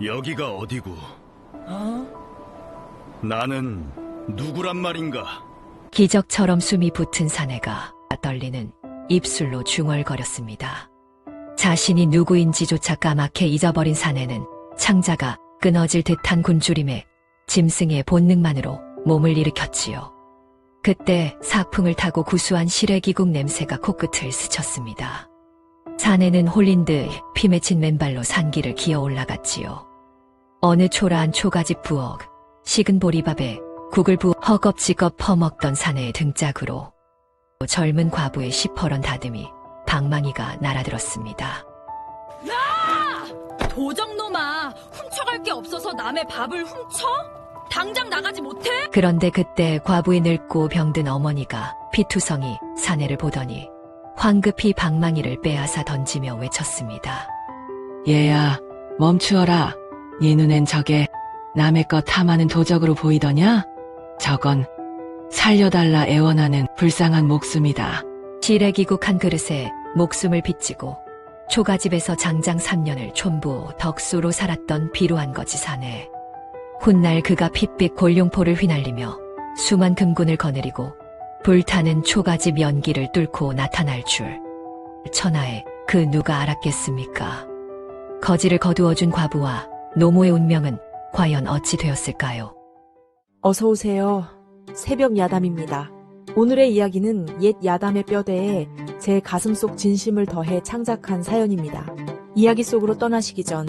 여기가 어디고? 나는 누구란 말인가? 기적처럼 숨이 붙은 사내가 떨리는 입술로 중얼거렸습니다. 자신이 누구인지조차 까맣게 잊어버린 사내는 창자가 끊어질 듯한 굶주림에 짐승의 본능만으로 몸을 일으켰지요. 그때 사풍을 타고 구수한 시래기국 냄새가 코끝을 스쳤습니다. 사내는 홀린 듯 피 맺힌 맨발로 산길을 기어 올라갔지요. 어느 초라한 초가집 부엌, 식은 보리밥에 국을 부어 허겁지겁 퍼먹던 사내의 등짝으로 젊은 과부의 시퍼런 다듬이 방망이가 날아들었습니다. 야! 도적놈아, 훔쳐갈 게 없어서 남의 밥을 훔쳐? 당장 나가지 못해? 그런데 그때 과부의 늙고 병든 어머니가 피투성이 사내를 보더니 황급히 방망이를 빼앗아 던지며 외쳤습니다. 얘야, 멈추어라. 네 눈엔 저게 남의 것 탐하는 도적으로 보이더냐? 저건 살려달라 애원하는 불쌍한 목숨이다. 시래기국 한 그릇에 목숨을 빚지고 초가집에서 장장 3년을 촌부 덕수로 살았던 비루한 거지 사내. 훗날 그가 핏빛 골룡포를 휘날리며 수만 금군을 거느리고 불타는 초가집 연기를 뚫고 나타날 줄 천하에 그 누가 알았겠습니까? 거지를 거두어준 과부와 노모의 운명은 과연 어찌 되었을까요? 어서 오세요. 새벽 야담입니다. 오늘의 이야기는 옛 야담의 뼈대에 제 가슴 속 진심을 더해 창작한 사연입니다. 이야기 속으로 떠나시기 전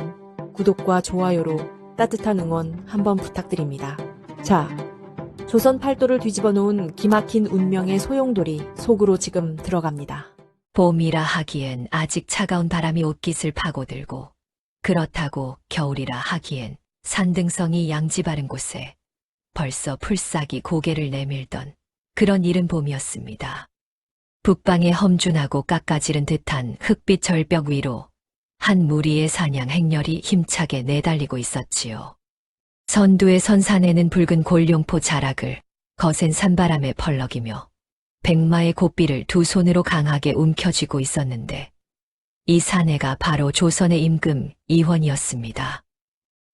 구독과 좋아요로 따뜻한 응원 한번 부탁드립니다. 자, 조선 팔도를 뒤집어 놓은 기막힌 운명의 소용돌이 속으로 지금 들어갑니다. 봄이라 하기엔 아직 차가운 바람이 옷깃을 파고들고 그렇다고 겨울이라 하기엔 산등성이 양지 바른 곳에 벌써 풀싹이 고개를 내밀던 그런 이른 봄이었습니다. 북방에 험준하고 깎아지른 듯한 흙빛 절벽 위로 한 무리의 사냥 행렬이 힘차게 내달리고 있었지요. 선두의 선산에는 붉은 골룡포 자락을 거센 산바람에 펄럭이며 백마의 고삐를 두 손으로 강하게 움켜쥐고 있었는데 이 사내가 바로 조선의 임금 이원이었습니다.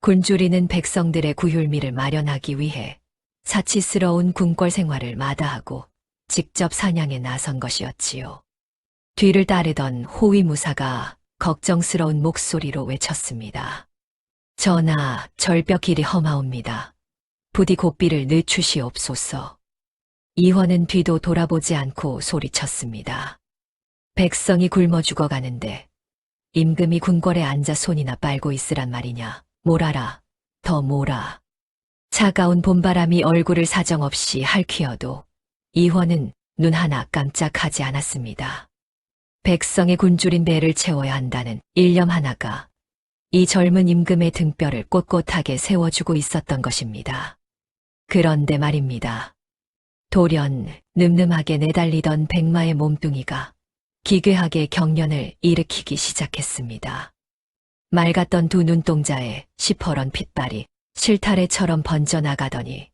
굶주리는 백성들의 구휼미를 마련하기 위해 사치스러운 궁궐 생활을 마다하고 직접 사냥에 나선 것이었지요. 뒤를 따르던 호위무사가 걱정스러운 목소리로 외쳤습니다. 전하, 절벽 길이 험하옵니다. 부디 고삐를 늦추시옵소서. 이원은 뒤도 돌아보지 않고 소리쳤습니다. 백성이 굶어 죽어가는데 임금이 궁궐에 앉아 손이나 빨고 있으란 말이냐. 몰아라, 더 몰아. 차가운 봄바람이 얼굴을 사정없이 핥히어도 이원은 눈 하나 깜짝하지 않았습니다. 백성의 굶주린 배를 채워야 한다는 일념 하나가 이 젊은 임금의 등뼈를 꼿꼿하게 세워주고 있었던 것입니다. 그런데 말입니다. 돌연 늠름하게 내달리던 백마의 몸뚱이가 기괴하게 경련을 일으키기 시작했습니다. 맑았던 두 눈동자에 시퍼런 핏발이 실타래처럼 번져나가더니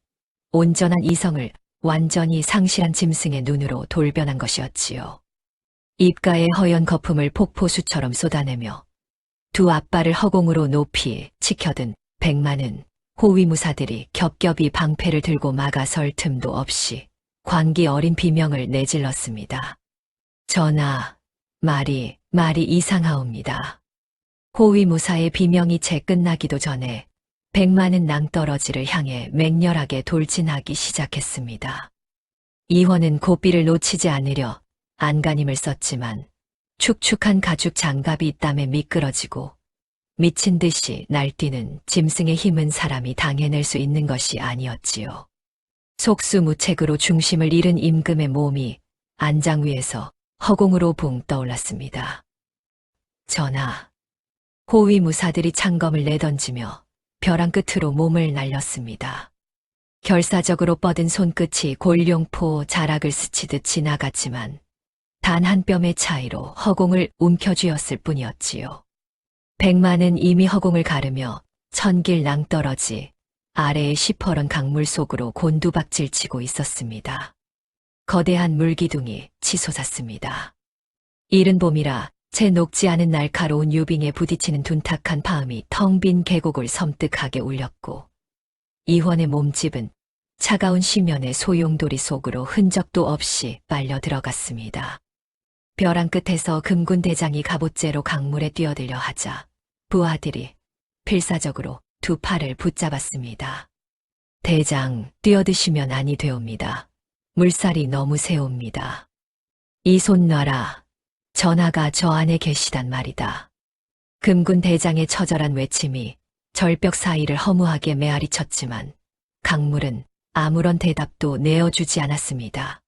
온전한 이성을 완전히 상실한 짐승의 눈으로 돌변한 것이었지요. 입가에 허연 거품을 폭포수처럼 쏟아내며 두 앞발을 허공으로 높이 치켜든 백마는 호위무사들이 겹겹이 방패를 들고 막아설 틈도 없이 광기 어린 비명을 내질렀습니다. 전하, 말이 이상하옵니다. 호위무사의 비명이 채 끝나기도 전에 백마는 낭떠러지를 향해 맹렬하게 돌진하기 시작했습니다. 이원은 고삐를 놓치지 않으려 안간힘을 썼지만 축축한 가죽 장갑이 땀에 미끄러지고 미친 듯이 날뛰는 짐승의 힘은 사람이 당해낼 수 있는 것이 아니었지요. 속수무책으로 중심을 잃은 임금의 몸이 안장 위에서 허공으로 붕 떠올랐습니다. 전하, 호위무사들이 창검을 내던지며 벼랑 끝으로 몸을 날렸습니다. 결사적으로 뻗은 손끝이 골룡포 자락을 스치듯 지나갔지만 단 한 뼘의 차이로 허공을 움켜쥐었을 뿐이었지요. 백마는 이미 허공을 가르며 천길 낭떠러지 아래의 시퍼런 강물 속으로 곤두박질치고 있었습니다. 거대한 물기둥이 치솟았습니다. 이른 봄이라 채 녹지 않은 날카로운 유빙에 부딪히는 둔탁한 파음이 텅 빈 계곡을 섬뜩하게 울렸고, 이원의 몸집은 차가운 시면의 소용돌이 속으로 흔적도 없이 빨려 들어갔습니다. 벼랑 끝에서 금군 대장이 갑옷째로 강물에 뛰어들려 하자 부하들이 필사적으로 두 팔을 붙잡았습니다. 대장, 뛰어드시면 아니 되옵니다. 물살이 너무 세옵니다. 이 손 놔라. 전하가 저 안에 계시단 말이다. 금군 대장의 처절한 외침이 절벽 사이를 허무하게 메아리 쳤지만 강물은 아무런 대답도 내어주지 않았습니다.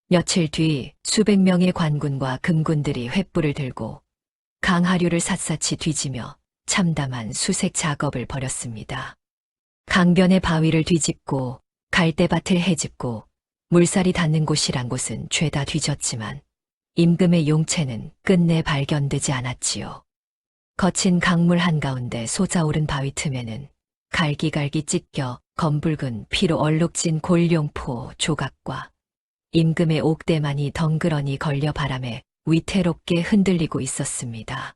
며칠 뒤 수백 명의 관군과 금군들이 횃불을 들고 강하류를 샅샅이 뒤지며 참담한 수색 작업을 벌였습니다. 강변의 바위를 뒤집고 갈대밭을 헤집고 물살이 닿는 곳이란 곳은 죄다 뒤졌지만 임금의 용체는 끝내 발견되지 않았지요. 거친 강물 한가운데 솟아오른 바위 틈에는 갈기갈기 찢겨 검붉은 피로 얼룩진 골룡포 조각과 임금의 옥대만이 덩그러니 걸려 바람에 위태롭게 흔들리고 있었습니다.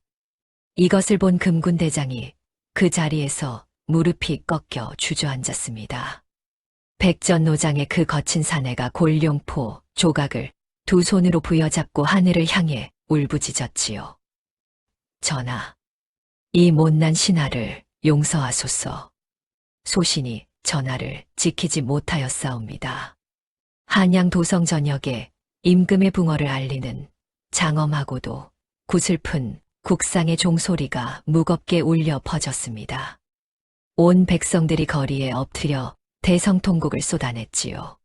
이것을 본 금군 대장이 그 자리에서 무릎이 꺾여 주저앉았습니다. 백전노장의 그 거친 사내가 골룡포 조각을 두 손으로 부여잡고 하늘을 향해 울부짖었지요. 전하, 이 못난 신하를 용서하소서. 소신이 전하를 지키지 못하였사옵니다. 한양 도성 전역에 임금의 붕어를 알리는 장엄하고도 구슬픈 국상의 종소리가 무겁게 울려 퍼졌습니다. 온 백성들이 거리에 엎드려 대성통곡을 쏟아냈지요.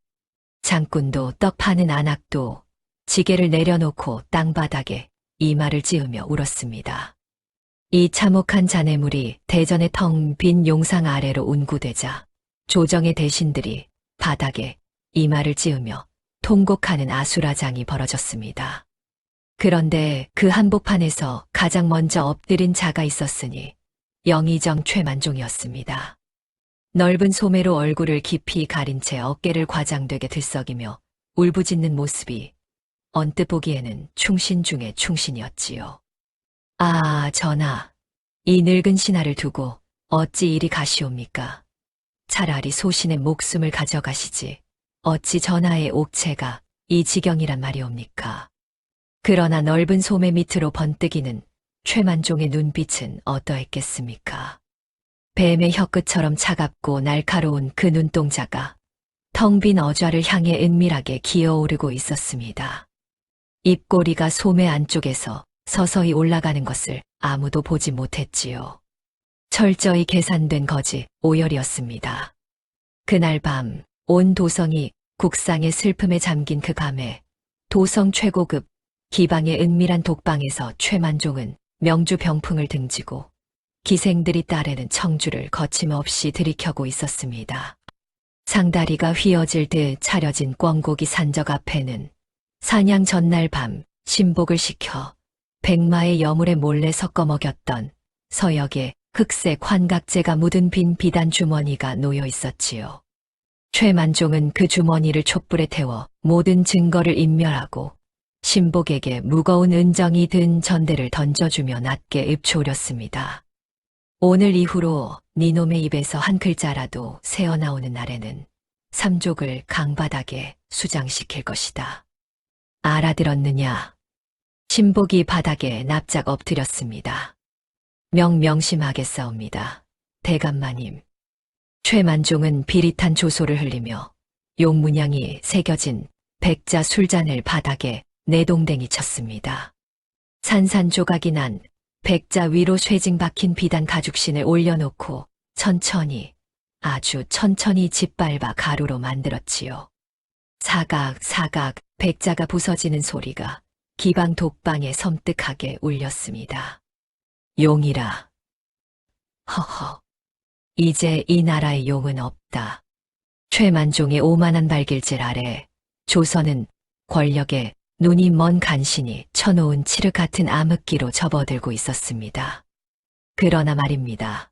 장군도 떡 파는 안악도 지게를 내려놓고 땅바닥에 이마를 찌으며 울었습니다. 이 참혹한 잔해물이 대전의 텅 빈 용상 아래로 운구되자 조정의 대신들이 바닥에 이마를 찌으며 통곡하는 아수라장이 벌어졌습니다. 그런데 그 한복판에서 가장 먼저 엎드린 자가 있었으니 영의정 최만종이었습니다. 넓은 소매로 얼굴을 깊이 가린 채 어깨를 과장되게 들썩이며 울부짖는 모습이 언뜻 보기에는 충신 중의 충신이었지요. 아, 전하, 이 늙은 신하를 두고 어찌 이리 가시옵니까? 차라리 소신의 목숨을 가져가시지 어찌 전하의 옥체가 이 지경이란 말이옵니까? 그러나 넓은 소매 밑으로 번뜩이는 최만종의 눈빛은 어떠했겠습니까? 뱀의 혀끝처럼 차갑고 날카로운 그 눈동자가 텅 빈 어좌를 향해 은밀하게 기어오르고 있었습니다. 입꼬리가 소매 안쪽에서 서서히 올라가는 것을 아무도 보지 못했지요. 철저히 계산된 거짓 오열이었습니다. 그날 밤 온 도성이 국상의 슬픔에 잠긴 그 밤에 도성 최고급 기방의 은밀한 독방에서 최만종은 명주 병풍을 등지고 기생들이 따르는 청주를 거침없이 들이켜고 있었습니다. 상다리가 휘어질 듯 차려진 꿩고기 산적 앞에는 사냥 전날 밤 신복을 시켜 백마의 여물에 몰래 섞어 먹였던 서역의 흑색 환각제가 묻은 빈 비단 주머니가 놓여 있었지요. 최만종은 그 주머니를 촛불에 태워 모든 증거를 인멸하고 신복에게 무거운 은정이 든 전대를 던져주며 낮게 읊조렸습니다. 오늘 이후로 니놈의 입에서 한 글자라도 새어나오는 날에는 삼족을 강바닥에 수장시킬 것이다. 알아들었느냐? 신복이 바닥에 납작 엎드렸습니다. 명심하겠사옵니다. 대감마님. 최만종은 비릿한 조소를 흘리며 용문양이 새겨진 백자 술잔을 바닥에 내동댕이 쳤습니다. 산산조각이 난 백자 위로 쇠징 박힌 비단 가죽신을 올려놓고 천천히, 아주 천천히 짓밟아 가루로 만들었지요. 사각 백자가 부서지는 소리가 기방 독방에 섬뜩하게 울렸습니다. 용이라. 허허. 이제 이 나라의 용은 없다. 최만종의 오만한 발길질 아래 조선은 권력에 눈이 먼 간신히 쳐놓은 칠흑 같은 암흑기로 접어들고 있었습니다. 그러나 말입니다.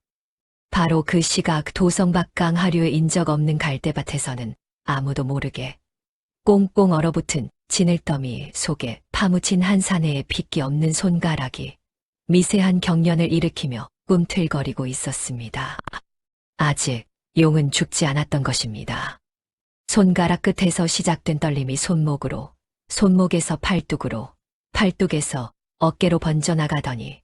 바로 그 시각 도성 밖강 하류의 인적 없는 갈대밭에서는 아무도 모르게 꽁꽁 얼어붙은 진을더미 속에 파묻힌 한 사내의 핏기 없는 손가락이 미세한 경련을 일으키며 꿈틀거리고 있었습니다. 아직 용은 죽지 않았던 것입니다. 손가락 끝에서 시작된 떨림이 손목으로, 손목에서 팔뚝으로, 팔뚝에서 어깨로 번져나가더니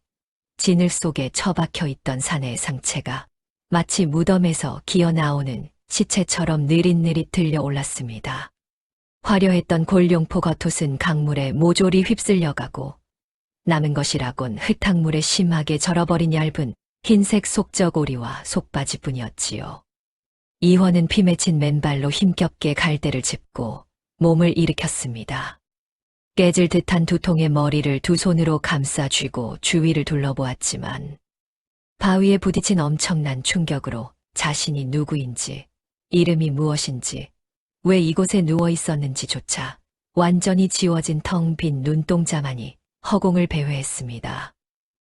진을 속에 처박혀 있던 사내의 상체가 마치 무덤에서 기어나오는 시체처럼 느릿느릿 들려올랐습니다. 화려했던 골룡포 겉옷은 강물에 모조리 휩쓸려가고 남은 것이라곤 흙탕물에 심하게 절어버린 얇은 흰색 속저고리와 속바지뿐이었지요. 이화는 피 맺힌 맨발로 힘겹게 갈대를 짚고 몸을 일으켰습니다. 깨질 듯한 두통의 머리를 두 손으로 감싸 쥐고 주위를 둘러보았지만 바위에 부딪힌 엄청난 충격으로 자신이 누구인지, 이름이 무엇인지, 왜 이곳에 누워 있었는지조차 완전히 지워진 텅 빈 눈동자만이 허공을 배회했습니다.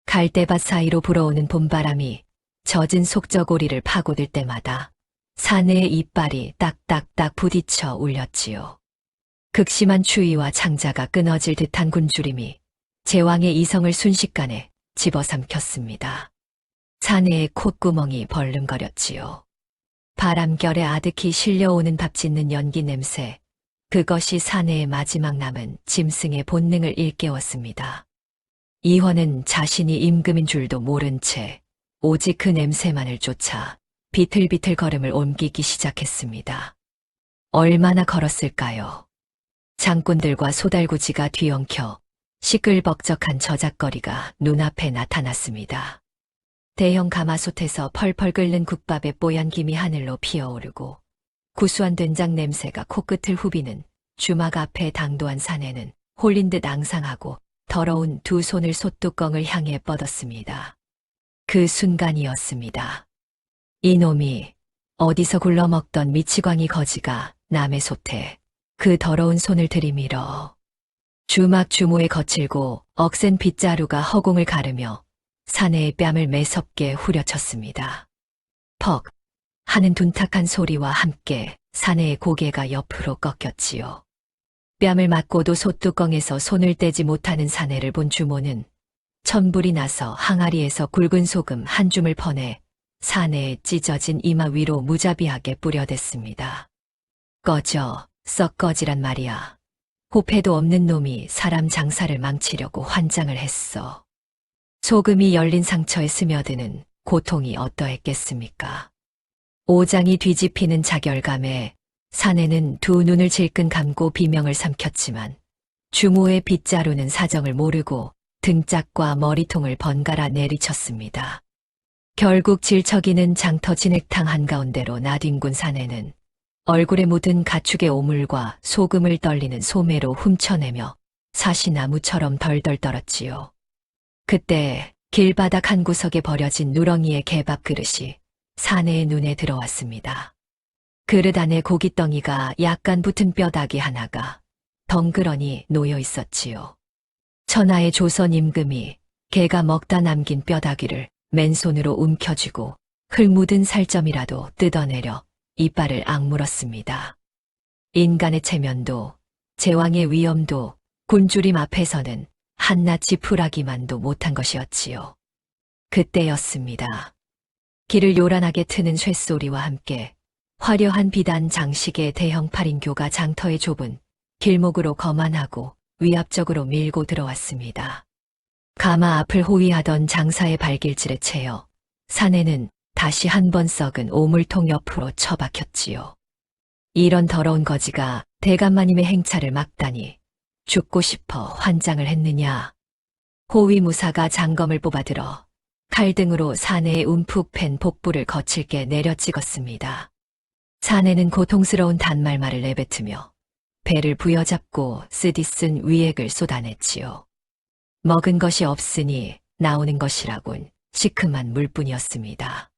갈대밭 사이로 불어오는 봄바람이 젖은 속저고리를 파고들 때마다 사내의 이빨이 딱딱딱 부딪혀 울렸지요. 극심한 추위와 창자가 끊어질 듯한 굶주림이 제왕의 이성을 순식간에 집어삼켰습니다. 사내의 콧구멍이 벌름거렸지요. 바람결에 아득히 실려오는 밥 짓는 연기 냄새, 그것이 사내의 마지막 남은 짐승의 본능을 일깨웠습니다. 이화는 자신이 임금인 줄도 모른 채 오직 그 냄새만을 쫓아 비틀비틀 걸음을 옮기기 시작했습니다. 얼마나 걸었을까요? 장꾼들과 소달구지가 뒤엉켜 시끌벅적한 저작거리가 눈앞에 나타났습니다. 대형 가마솥에서 펄펄 끓는 국밥의 뽀얀 김이 하늘로 피어오르고 구수한 된장 냄새가 코끝을 후비는 주막 앞에 당도한 사내는 홀린 듯 앙상하고 더러운 두 손을 솥뚜껑을 향해 뻗었습니다. 그 순간이었습니다. 이놈이 어디서 굴러먹던 미치광이 거지가 남의 솥에 그 더러운 손을 들이밀어 주막 주모에 거칠고 억센 빗자루가 허공을 가르며 사내의 뺨을 매섭게 후려쳤습니다. 퍽 하는 둔탁한 소리와 함께 사내의 고개가 옆으로 꺾였지요. 뺨을 맞고도 솥뚜껑에서 손을 떼지 못하는 사내를 본 주모는 천불이 나서 항아리에서 굵은 소금 한 줌을 퍼내 사내의 찢어진 이마 위로 무자비하게 뿌려댔습니다. 꺼져, 썩 꺼지란 말이야. 호패도 없는 놈이 사람 장사를 망치려고 환장을 했어. 소금이 열린 상처에 스며드는 고통이 어떠했겠습니까? 오장이 뒤집히는 자결감에 사내는 두 눈을 질끈 감고 비명을 삼켰지만 주모의 빗자루는 사정을 모르고 등짝과 머리통을 번갈아 내리쳤습니다. 결국 질척이는 장터 진흙탕 한가운데로 나뒹군 사내는 얼굴에 묻은 가축의 오물과 소금을 떨리는 소매로 훔쳐내며 사시나무처럼 덜덜 떨었지요. 그때 길바닥 한 구석에 버려진 누렁이의 개밥 그릇이 사내의 눈에 들어왔습니다. 그릇 안에 고깃덩이가 약간 붙은 뼈다귀 하나가 덩그러니 놓여 있었지요. 천하의 조선 임금이 개가 먹다 남긴 뼈다귀를 맨손으로 움켜쥐고 흙 묻은 살점이라도 뜯어내려 이빨을 악물었습니다. 인간의 체면도 제왕의 위엄도 굶주림 앞에서는 한낱이 풀하기만도 못한 것이었지요. 그때였습니다. 길을 요란하게 트는 쇠소리와 함께 화려한 비단 장식의 대형 8인교가 장터의 좁은 길목으로 거만하고 위압적으로 밀고 들어왔습니다. 가마 앞을 호위하던 장사의 발길질에 채여 사내는 다시 한 번 썩은 오물통 옆으로 처박혔지요. 이런 더러운 거지가 대감마님의 행차를 막다니 죽고 싶어 환장을 했느냐. 호위무사가 장검을 뽑아들어 칼등으로 사내의 움푹 팬 복부를 거칠게 내려 찍었습니다. 사내는 고통스러운 단말말을 내뱉으며 배를 부여잡고 쓰디쓴 위액을 쏟아냈지요. 먹은 것이 없으니 나오는 것이라곤 시큼한 물뿐이었습니다.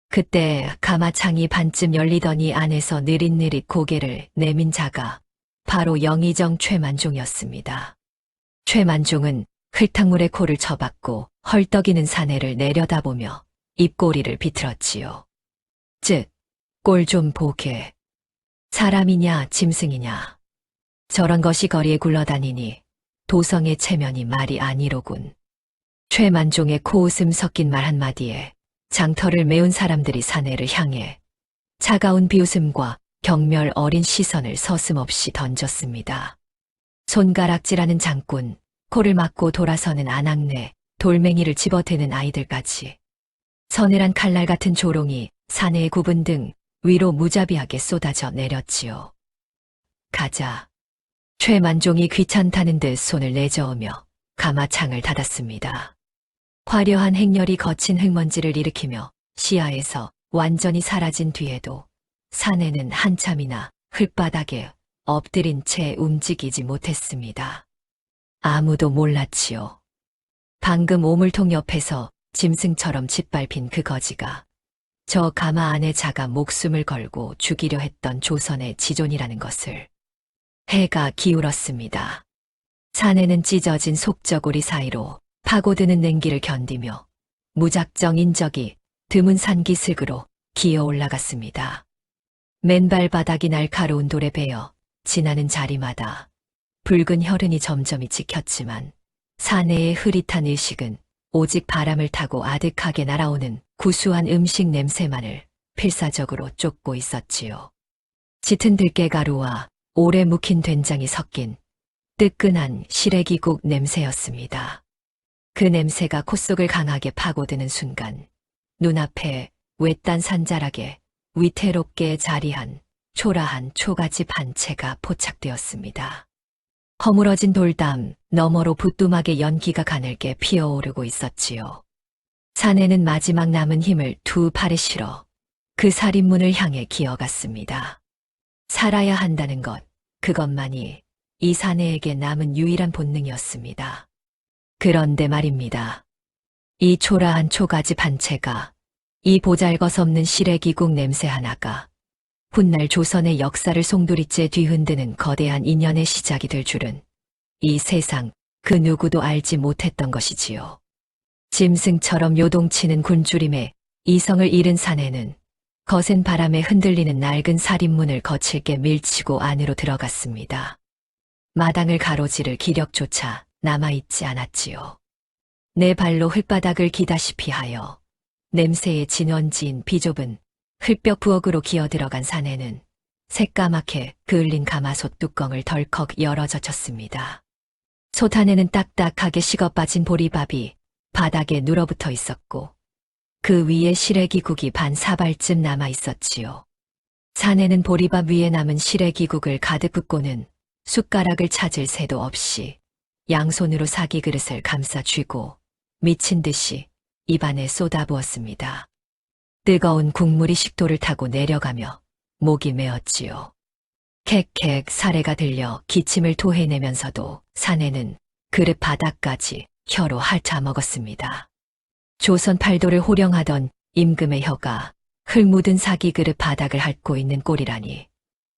그때 가마창이 반쯤 열리더니 안에서 느릿느릿 고개를 내민 자가 바로 영의정 최만종이었습니다. 최만종은 흙탕물에 코를 쳐박고 헐떡이는 사내를 내려다보며 입꼬리를 비틀었지요. 즉, 꼴 좀 보게. 사람이냐 짐승이냐. 저런 것이 거리에 굴러다니니 도성의 체면이 말이 아니로군. 최만종의 코웃음 섞인 말 한마디에 장터를 메운 사람들이 사내를 향해 차가운 비웃음과 경멸 어린 시선을 서슴없이 던졌습니다. 손가락질하는 장군, 코를 막고 돌아서는 아낙네, 돌멩이를 집어대는 아이들까지 서늘한 칼날 같은 조롱이 사내의 구분 등 위로 무자비하게 쏟아져 내렸지요. 가자. 최만종이 귀찮다는 듯 손을 내저으며 가마창을 닫았습니다. 화려한 행렬이 거친 흙먼지를 일으키며 시야에서 완전히 사라진 뒤에도 사내는 한참이나 흙바닥에 엎드린 채 움직이지 못했습니다. 아무도 몰랐지요. 방금 오물통 옆에서 짐승처럼 짓밟힌 그 거지가 저 가마 안에 자가 목숨을 걸고 죽이려 했던 조선의 지존이라는 것을. 해가 기울었습니다. 사내는 찢어진 속저고리 사이로 파고드는 냉기를 견디며 무작정 인적이 드문 산기슭으로 기어 올라갔습니다. 맨발 바닥이 날카로운 돌에 베어 지나는 자리마다 붉은 혈흔이 점점이 찍혔지만 사내의 흐릿한 의식은 오직 바람을 타고 아득하게 날아오는 구수한 음식 냄새만을 필사적으로 쫓고 있었지요. 짙은 들깨가루와 오래 묵힌 된장이 섞인 뜨끈한 시래기국 냄새였습니다. 그 냄새가 콧속을 강하게 파고드는 순간 눈앞에 외딴 산자락에 위태롭게 자리한 초라한 초가집 한 채가 포착되었습니다. 허물어진 돌담 너머로 부뚜막의 연기가 가늘게 피어오르고 있었지요. 사내는 마지막 남은 힘을 두 팔에 실어 그 살인문을 향해 기어갔습니다. 살아야 한다는 것, 그것만이 이 사내에게 남은 유일한 본능이었습니다. 그런데 말입니다. 이 초라한 초가집 한 채가, 이 보잘것없는 시래기국 냄새 하나가 훗날 조선의 역사를 송두리째 뒤흔드는 거대한 인연의 시작이 될 줄은 이 세상 그 누구도 알지 못했던 것이지요. 짐승처럼 요동치는 굶주림에 이성을 잃은 사내는 거센 바람에 흔들리는 낡은 살인문을 거칠게 밀치고 안으로 들어갔습니다. 마당을 가로지를 기력조차 남아있지 않았지요. 내 발로 흙바닥을 기다시피 하여 냄새에 진원지인 비좁은 흙벽 부엌으로 기어들어간 사내는 새까맣게 그을린 가마솥 뚜껑을 덜컥 열어 젖혔습니다. 솥 안에는 딱딱하게 식어빠진 보리밥이 바닥에 눌어붙어 있었고 그 위에 시래기국이 반 사발쯤 남아 있었지요. 사내는 보리밥 위에 남은 시래기국을 가득 붓고는 숟가락을 찾을 새도 없이 양손으로 사기 그릇을 감싸 쥐고 미친 듯이 입안에 쏟아부었습니다. 뜨거운 국물이 식도를 타고 내려가며 목이 메었지요. 캑캑 사례가 들려 기침을 토해내면서도 사내는 그릇 바닥까지 혀로 핥아먹었습니다. 조선 팔도를 호령하던 임금의 혀가 흙 묻은 사기 그릇 바닥을 핥고 있는 꼴이라니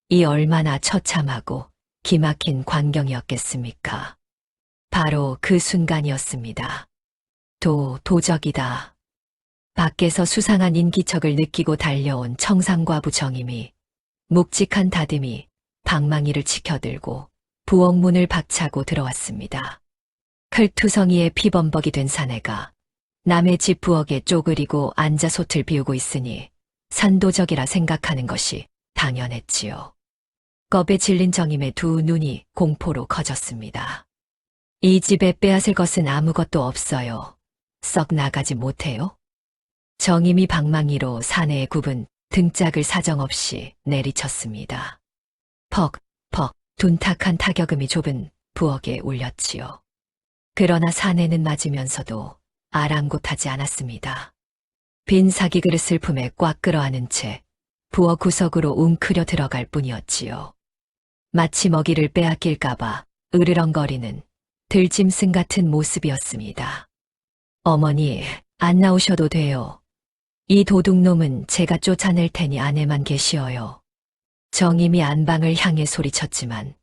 이 얼마나 처참하고 기막힌 광경이었겠습니까? 바로 그 순간이었습니다. 도적이다. 밖에서 수상한 인기척을 느끼고 달려온 청상과부 정임이 묵직한 다듬이 방망이를 치켜들고 부엌문을 박차고 들어왔습니다. 클투성이에 피범벅이 된 사내가 남의 집 부엌에 쪼그리고 앉아 솥을 비우고 있으니 산도적이라 생각하는 것이 당연했지요. 겁에 질린 정임의 두 눈이 공포로 커졌습니다. 이 집에 빼앗을 것은 아무것도 없어요. 썩 나가지 못해요? 정임이 방망이로 사내의 굽은 등짝을 사정없이 내리쳤습니다. 퍽 둔탁한 타격음이 좁은 부엌에 울렸지요. 그러나 사내는 맞으면서도 아랑곳하지 않았습니다. 빈 사기 그릇을 품에 꽉 끌어안은 채 부엌 구석으로 웅크려 들어갈 뿐이었지요. 마치 먹이를 빼앗길까봐 으르렁거리는 들짐승 같은 모습이었습니다. 어머니, 안 나오셔도 돼요. 이 도둑놈은 제가 쫓아낼 테니 안에만 계시어요. 정임이 안방을 향해 소리쳤지만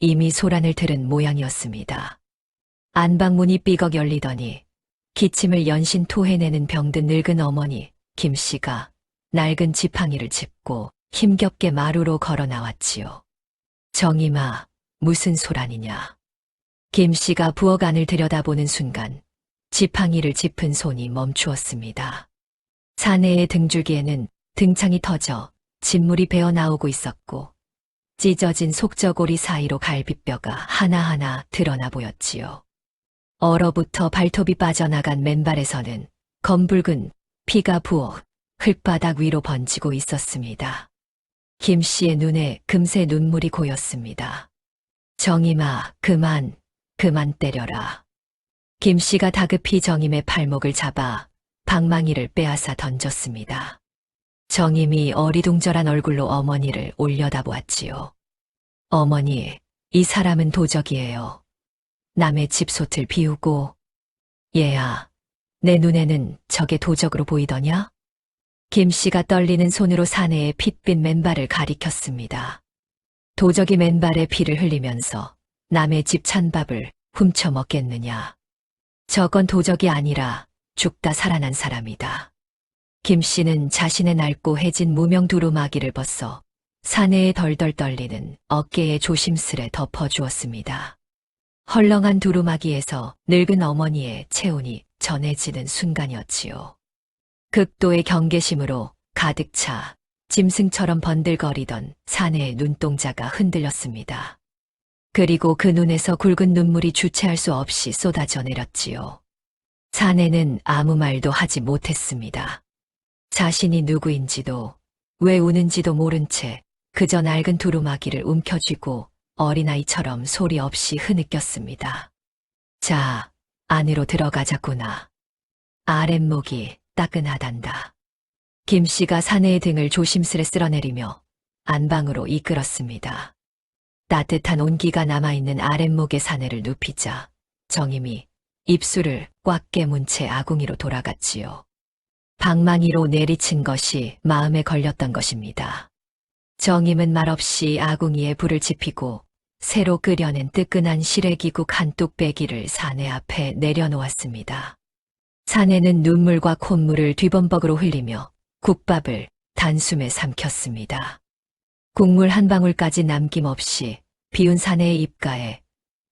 이미 소란을 들은 모양이었습니다. 안방문이 삐걱 열리더니 기침을 연신 토해내는 병든 늙은 어머니 김씨가 낡은 지팡이를 짚고 힘겹게 마루로 걸어 나왔지요. 정임아, 무슨 소란이냐. 김씨가 부엌 안을 들여다보는 순간 지팡이를 짚은 손이 멈추었습니다. 사내의 등줄기에는 등창이 터져 진물이 배어나오고 있었고 찢어진 속저고리 사이로 갈비뼈가 하나하나 드러나 보였지요. 얼어붙어 발톱이 빠져나간 맨발에서는 검붉은 피가 부어 흙바닥 위로 번지고 있었습니다. 김씨의 눈에 금세 눈물이 고였습니다. 정임아, 그만 때려라. 김씨가 다급히 정임의 팔목을 잡아 방망이를 빼앗아 던졌습니다. 정임이 어리둥절한 얼굴로 어머니를 올려다보았지요. 어머니, 이 사람은 도적이에요. 남의 집솥을 비우고. 얘야, 내 눈에는 저게 도적으로 보이더냐? 김씨가 떨리는 손으로 사내의 핏빛 맨발을 가리켰습니다. 도적이 맨발에 피를 흘리면서 남의 집 찬밥을 훔쳐 먹겠느냐. 저건 도적이 아니라 죽다 살아난 사람이다. 김씨는 자신의 낡고 해진 무명 두루마기를 벗어 사내에 덜덜 떨리는 어깨에 조심스레 덮어주었습니다. 헐렁한 두루마기에서 늙은 어머니의 체온이 전해지는 순간이었지요. 극도의 경계심으로 가득 차 짐승처럼 번들거리던 사내의 눈동자가 흔들렸습니다. 그리고 그 눈에서 굵은 눈물이 주체할 수 없이 쏟아져 내렸지요. 사내는 아무 말도 하지 못했습니다. 자신이 누구인지도 왜 우는지도 모른 채 그저 낡은 두루마기를 움켜쥐고 어린아이처럼 소리 없이 흐느꼈습니다. 자, 안으로 들어가자꾸나. 아랫목이 따끈하단다. 김씨가 사내의 등을 조심스레 쓸어내리며 안방으로 이끌었습니다. 따뜻한 온기가 남아있는 아랫목의 사내를 눕히자 정임이 입술을 꽉 깨문 채 아궁이로 돌아갔지요. 방망이로 내리친 것이 마음에 걸렸던 것입니다. 정임은 말없이 아궁이에 불을 지피고 새로 끓여낸 뜨끈한 시래기국 한 뚝배기를 사내 앞에 내려놓았습니다. 사내는 눈물과 콧물을 뒤범벅으로 흘리며 국밥을 단숨에 삼켰습니다. 국물 한 방울까지 남김없이 비운 사내의 입가에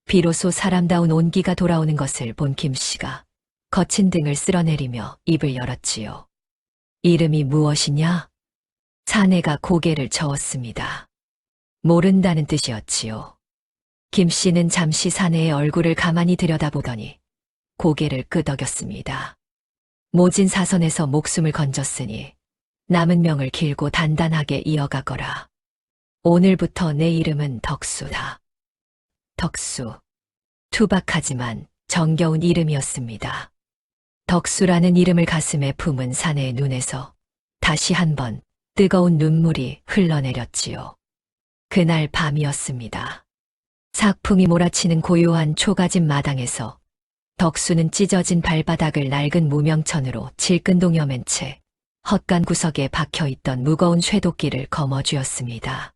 비로소 사람다운 온기가 돌아오는 것을 본 김씨가 거친 등을 쓸어내리며 입을 열었지요. 이름이 무엇이냐? 사내가 고개를 저었습니다. 모른다는 뜻이었지요. 김씨는 잠시 사내의 얼굴을 가만히 들여다보더니 고개를 끄덕였습니다. 모진 사선에서 목숨을 건졌으니 남은 명을 길고 단단하게 이어가거라. 오늘부터 내 이름은 덕수다. 덕수. 투박하지만 정겨운 이름이었습니다. 덕수라는 이름을 가슴에 품은 사내의 눈에서 다시 한번 뜨거운 눈물이 흘러내렸지요. 그날 밤이었습니다. 삭풍이 몰아치는 고요한 초가집 마당에서 덕수는 찢어진 발바닥을 낡은 무명천으로 질끈동여맨 채 헛간 구석에 박혀있던 무거운 쇠도끼를 거머쥐었습니다.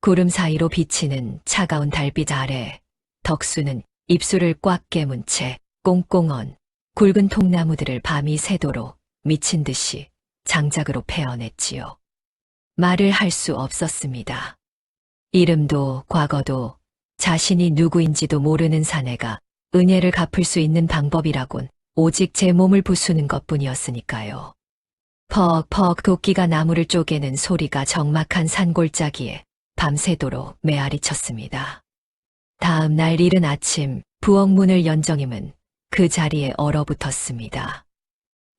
구름 사이로 비치는 차가운 달빛 아래 덕수는 입술을 꽉 깨문 채 꽁꽁 언 굵은 통나무들을 밤이 새도록 미친 듯이 장작으로 베어냈지요. 말을 할 수 없었습니다. 이름도 과거도 자신이 누구인지도 모르는 사내가 은혜를 갚을 수 있는 방법이라곤 오직 제 몸을 부수는 것뿐이었으니까요. 퍽퍽 도끼가 나무를 쪼개는 소리가 적막한 산골짜기에 밤새도록 메아리 쳤습니다. 다음 날 이른 아침 부엌 문을 연 정임은 그 자리에 얼어붙었습니다.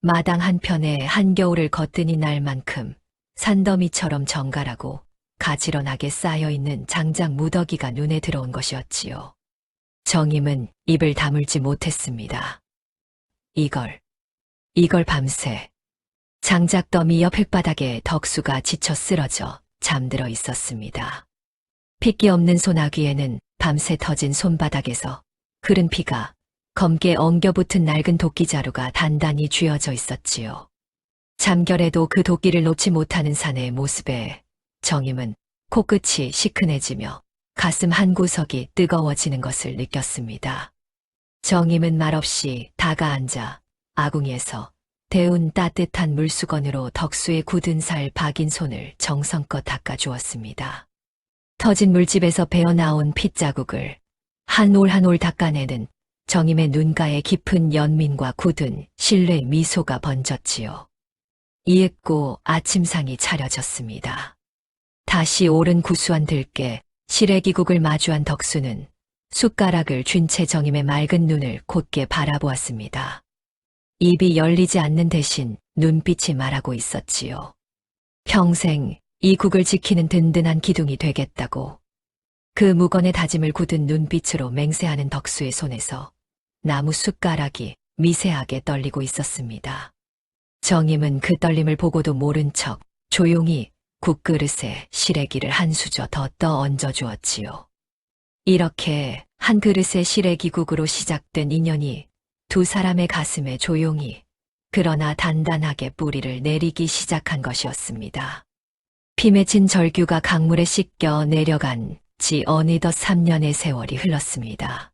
마당 한편에 한겨울을 거뜬히 날 만큼 산더미처럼 정갈하고 가지런하게 쌓여있는 장작 무더기가 눈에 들어온 것이었지요. 정임은 입을 다물지 못했습니다. 이걸 밤새 장작더미 옆 흙바닥에 덕수가 지쳐 쓰러져 잠들어 있었습니다. 핏기 없는 소나귀에는 밤새 터진 손바닥에서 흐른 피가 검게 엉겨붙은 낡은 도끼자루가 단단히 쥐어져 있었지요. 잠결에도 그 도끼를 놓지 못하는 사내의 모습에 정임은 코끝이 시큰해지며 가슴 한구석이 뜨거워지는 것을 느꼈습니다. 정임은 말없이 다가앉아 아궁이에서 데운 따뜻한 물수건으로 덕수의 굳은 살 박인 손을 정성껏 닦아주었습니다. 터진 물집에서 배어나온 핏자국을 한 올 한 올 닦아내는 정임의 눈가에 깊은 연민과 굳은 신뢰의 미소가 번졌지요. 이윽고 아침상이 차려졌습니다. 다시 오른 구수한 들깨, 시래기국을 마주한 덕수는 숟가락을 쥔 채 정임의 맑은 눈을 곧게 바라보았습니다. 입이 열리지 않는 대신 눈빛이 말하고 있었지요. 평생 이 국을 지키는 든든한 기둥이 되겠다고. 그 무건의 다짐을 굳은 눈빛으로 맹세하는 덕수의 손에서 나무 숟가락이 미세하게 떨리고 있었습니다. 정임은 그 떨림을 보고도 모른 척 조용히 국그릇에 시래기를 한 수저 더 떠 얹어 주었지요. 이렇게 한 그릇의 시래기국으로 시작된 인연이 두 사람의 가슴에 조용히 그러나 단단하게 뿌리를 내리기 시작한 것이었습니다. 피 맺힌 절규가 강물에 씻겨 내려간 지 어느덧 3년의 세월이 흘렀습니다.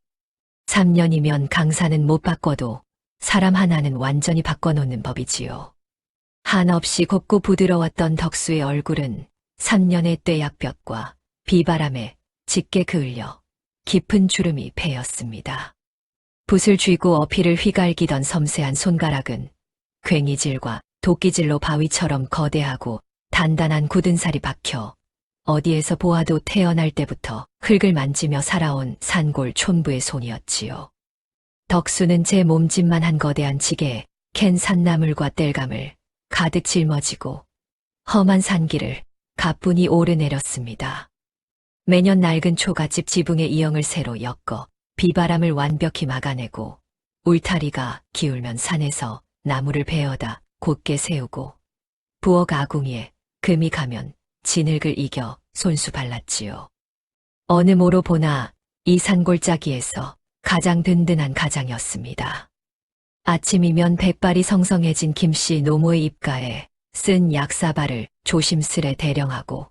3년이면 강사는 못 바꿔도 사람 하나는 완전히 바꿔놓는 법이지요. 한없이 곱고 부드러웠던 덕수의 얼굴은 3년의 떼약볕과 비바람에 짙게 그을려 깊은 주름이 패였습니다. 붓을 쥐고 어피를 휘갈기던 섬세한 손가락은 괭이질과 도끼질로 바위처럼 거대하고 단단한 굳은 살이 박혀 어디에서 보아도 태어날 때부터 흙을 만지며 살아온 산골 촌부의 손이었지요. 덕수는 제 몸짓만 한 거대한 지게에 캔 산나물과 땔감을 가득 짊어지고 험한 산길을 가뿐히 오르내렸습니다. 매년 낡은 초가집 지붕의 이형을 새로 엮어 비바람을 완벽히 막아내고 울타리가 기울면 산에서 나무를 베어다 곧게 세우고 부엌 아궁이에 금이 가면 진흙을 이겨 손수 발랐지요. 어느 모로 보나 이 산골짜기에서 가장 든든한 가장이었습니다. 아침이면 백발이 성성해진 김씨 노모의 입가에 쓴 약사발을 조심스레 대령하고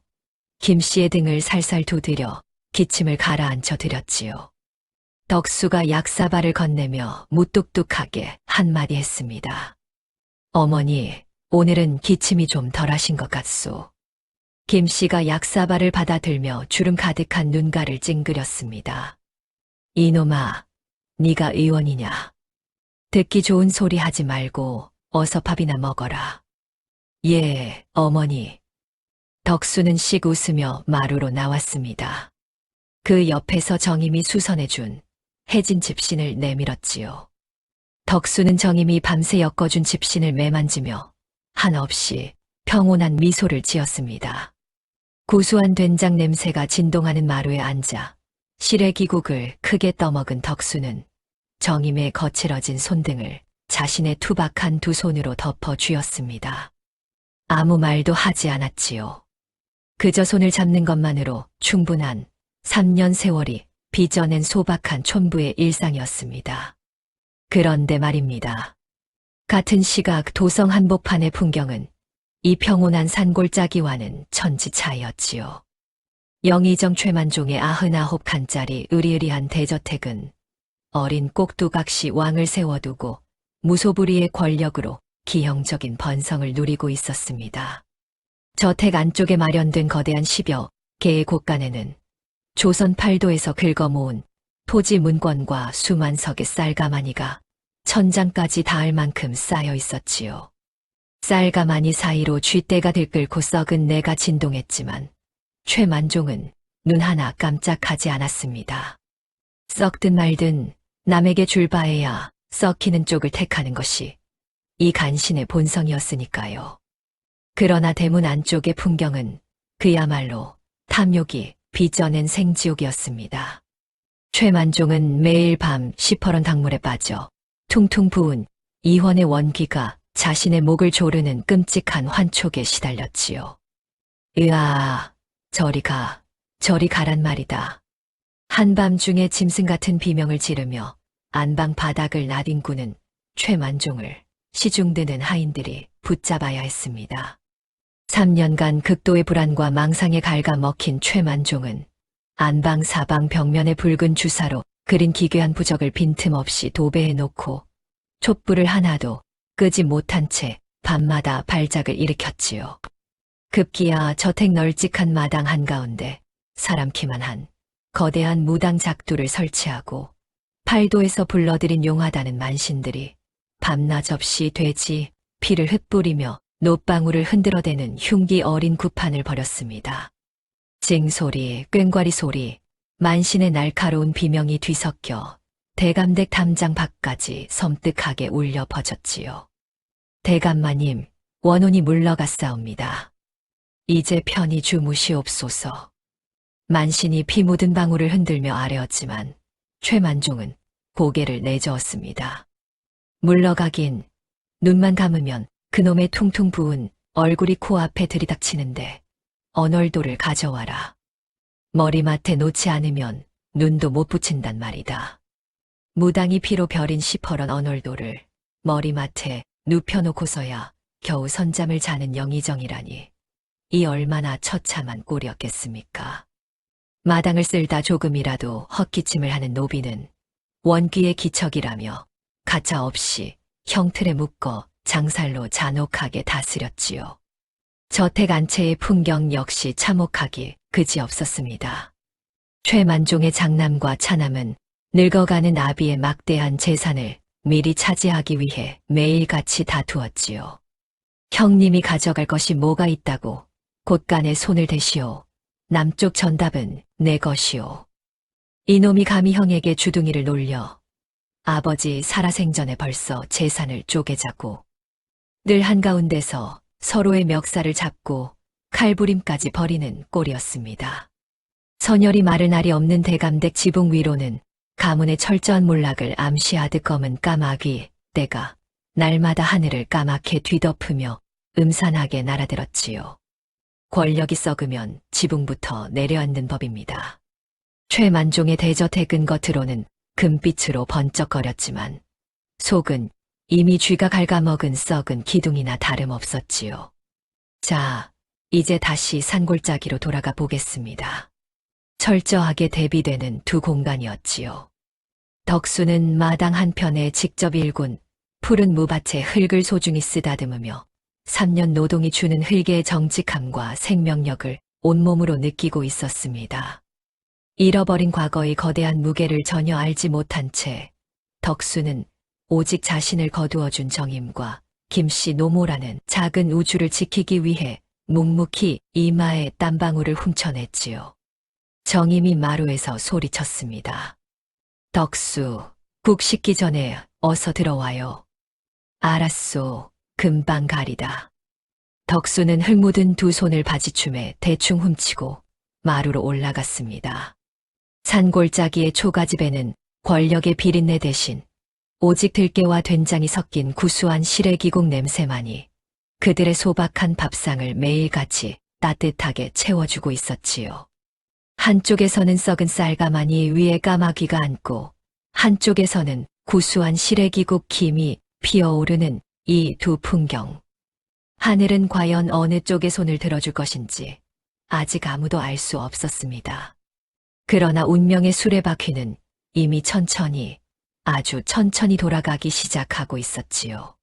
김씨의 등을 살살 두드려 기침을 가라앉혀 드렸지요. 덕수가 약사발을 건네며 무뚝뚝하게 한마디 했습니다. 어머니, 오늘은 기침이 좀 덜하신 것 같소. 김씨가 약사발을 받아들며 주름 가득한 눈가를 찡그렸습니다. 이놈아, 네가 의원이냐? 듣기 좋은 소리 하지 말고 어서 밥이나 먹어라. 예, 어머니. 덕수는 씩 웃으며 마루로 나왔습니다. 그 옆에서 정임이 수선해준 해진 집신을 내밀었지요. 덕수는 정임이 밤새 엮어준 집신을 매만지며 한없이 평온한 미소를 지었습니다. 고소한 된장 냄새가 진동하는 마루에 앉아 시래기국을 크게 떠먹은 덕수는 정임의 거칠어진 손등을 자신의 투박한 두 손으로 덮어 쥐었습니다. 아무 말도 하지 않았지요. 그저 손을 잡는 것만으로 충분한 3년 세월이 빚어낸 소박한 촌부의 일상이었습니다. 그런데 말입니다. 같은 시각 도성 한복판의 풍경은 이 평온한 산골짜기와는 천지 차이였지요. 영의정 최만종의 99칸짜리 으리으리한 대저택은 어린 꼭두각시 왕을 세워두고 무소불위의 권력으로 기형적인 번성을 누리고 있었습니다. 저택 안쪽에 마련된 거대한 10여 개의 곳간에는 조선 팔도에서 긁어모은 토지 문권과 수만 석의 쌀가마니가 천장까지 닿을 만큼 쌓여 있었지요. 쌀가마니 사이로 쥐떼가 들끓고 썩은 내가 진동했지만 최만종은 눈 하나 깜짝하지 않았습니다. 썩든 말든 남에게 줄 바에야 썩히는 쪽을 택하는 것이 이 간신의 본성이었으니까요. 그러나 대문 안쪽의 풍경은 그야말로 탐욕이 빚어낸 생지옥이었습니다. 최만종은 매일 밤 시퍼런 강물에 빠져 퉁퉁 부은 이원의 원기가 자신의 목을 조르는 끔찍한 환촉에 시달렸지요. 으아, 저리 가란 말이다. 한밤중에 짐승 같은 비명을 지르며 안방 바닥을 나뒹구는 최만종을 시중드는 하인들이 붙잡아야 했습니다. 3년간 극도의 불안과 망상에 갉아먹힌 최만종은 안방 사방 벽면에 붉은 주사로 그린 기괴한 부적을 빈틈없이 도배해 놓고 촛불을 하나도 끄지 못한 채 밤마다 발작을 일으켰지요. 급기야 저택 널찍한 마당 한가운데 사람 키만 한 거대한 무당 작두를 설치하고 팔도에서 불러들인 용하다는 만신들이 밤낮 없이 돼지 피를 흩뿌리며 노방울을 흔들어대는 흉기 어린 구판을 벌였습니다. 징소리, 꽹과리 소리, 만신의 날카로운 비명이 뒤섞여 대감댁 담장 밖까지 섬뜩하게 울려 퍼졌지요. 대감마님, 원혼이 물러갔사옵니다. 이제 편히 주무시옵소서. 만신이 피 묻은 방울을 흔들며 아뢰었지만 최만종은 고개를 내저었습니다. 물러가긴 눈만 감으면 그놈의 퉁퉁 부은 얼굴이 코앞에 들이닥치는데 언얼도를 가져와라. 머리맡에 놓지 않으면 눈도 못 붙인단 말이다. 무당이 피로 벼린 시퍼런 언얼도를 머리맡에 눕혀놓고서야 겨우 선잠을 자는 영의정이라니 이 얼마나 처참한 꼴이었겠습니까. 마당을 쓸다 조금이라도 헛기침을 하는 노비는 원귀의 기척이라며 가차없이 형틀에 묶어 장살로 잔혹하게 다스렸지요. 저택 안채의 풍경 역시 참혹하기 그지없었습니다. 최만종의 장남과 차남은 늙어가는 아비의 막대한 재산을 미리 차지하기 위해 매일같이 다투었지요. 형님이 가져갈 것이 뭐가 있다고 곳간에 손을 대시오. 남쪽 전답은 내 것이오. 이놈이 감히 형에게 주둥이를 놀려 아버지 살아생전에 벌써 재산을 쪼개자고 늘 한가운데서 서로의 멱살을 잡고 칼부림까지 벌이는 꼴이었습니다. 선열이 마를 날이 없는 대감댁 지붕 위로는 가문의 철저한 몰락을 암시하듯 검은 까마귀 떼가 날마다 하늘을 까맣게 뒤덮으며 음산하게 날아들었지요. 권력이 썩으면 지붕부터 내려앉는 법입니다. 최만종의 대저택은 겉으로는 금빛으로 번쩍거렸지만 속은 이미 쥐가 갉아먹은 썩은 기둥이나 다름없었지요. 자, 이제 다시 산골짜기로 돌아가 보겠습니다. 철저하게 대비되는 두 공간이었지요. 덕수는 마당 한편에 직접 일군 푸른 무밭에 흙을 소중히 쓰다듬으며 3년 노동이 주는 흙의 정직함과 생명력을 온몸으로 느끼고 있었습니다. 잃어버린 과거의 거대한 무게를 전혀 알지 못한 채 덕수는 오직 자신을 거두어준 정임과 김씨 노모라는 작은 우주를 지키기 위해 묵묵히 이마에 땀방울을 훔쳐냈지요. 정임이 마루에서 소리쳤습니다. 덕수, 국 식기 전에 어서 들어와요. 알았소. 금방 가리다. 덕수는 흙 묻은 두 손을 바지춤에 대충 훔치고 마루로 올라갔습니다. 산골짜기의 초가집에는 권력의 비린내 대신 오직 들깨와 된장이 섞인 구수한 시래기국 냄새만이 그들의 소박한 밥상을 매일같이 따뜻하게 채워주고 있었지요. 한쪽에서는 썩은 쌀가마니 위에 까마귀가 앉고 한쪽에서는 구수한 시래기국 김이 피어오르는 이 두 풍경. 하늘은 과연 어느 쪽에 손을 들어줄 것인지 아직 아무도 알 수 없었습니다. 그러나 운명의 수레바퀴는 이미 천천히, 아주 천천히 돌아가기 시작하고 있었지요.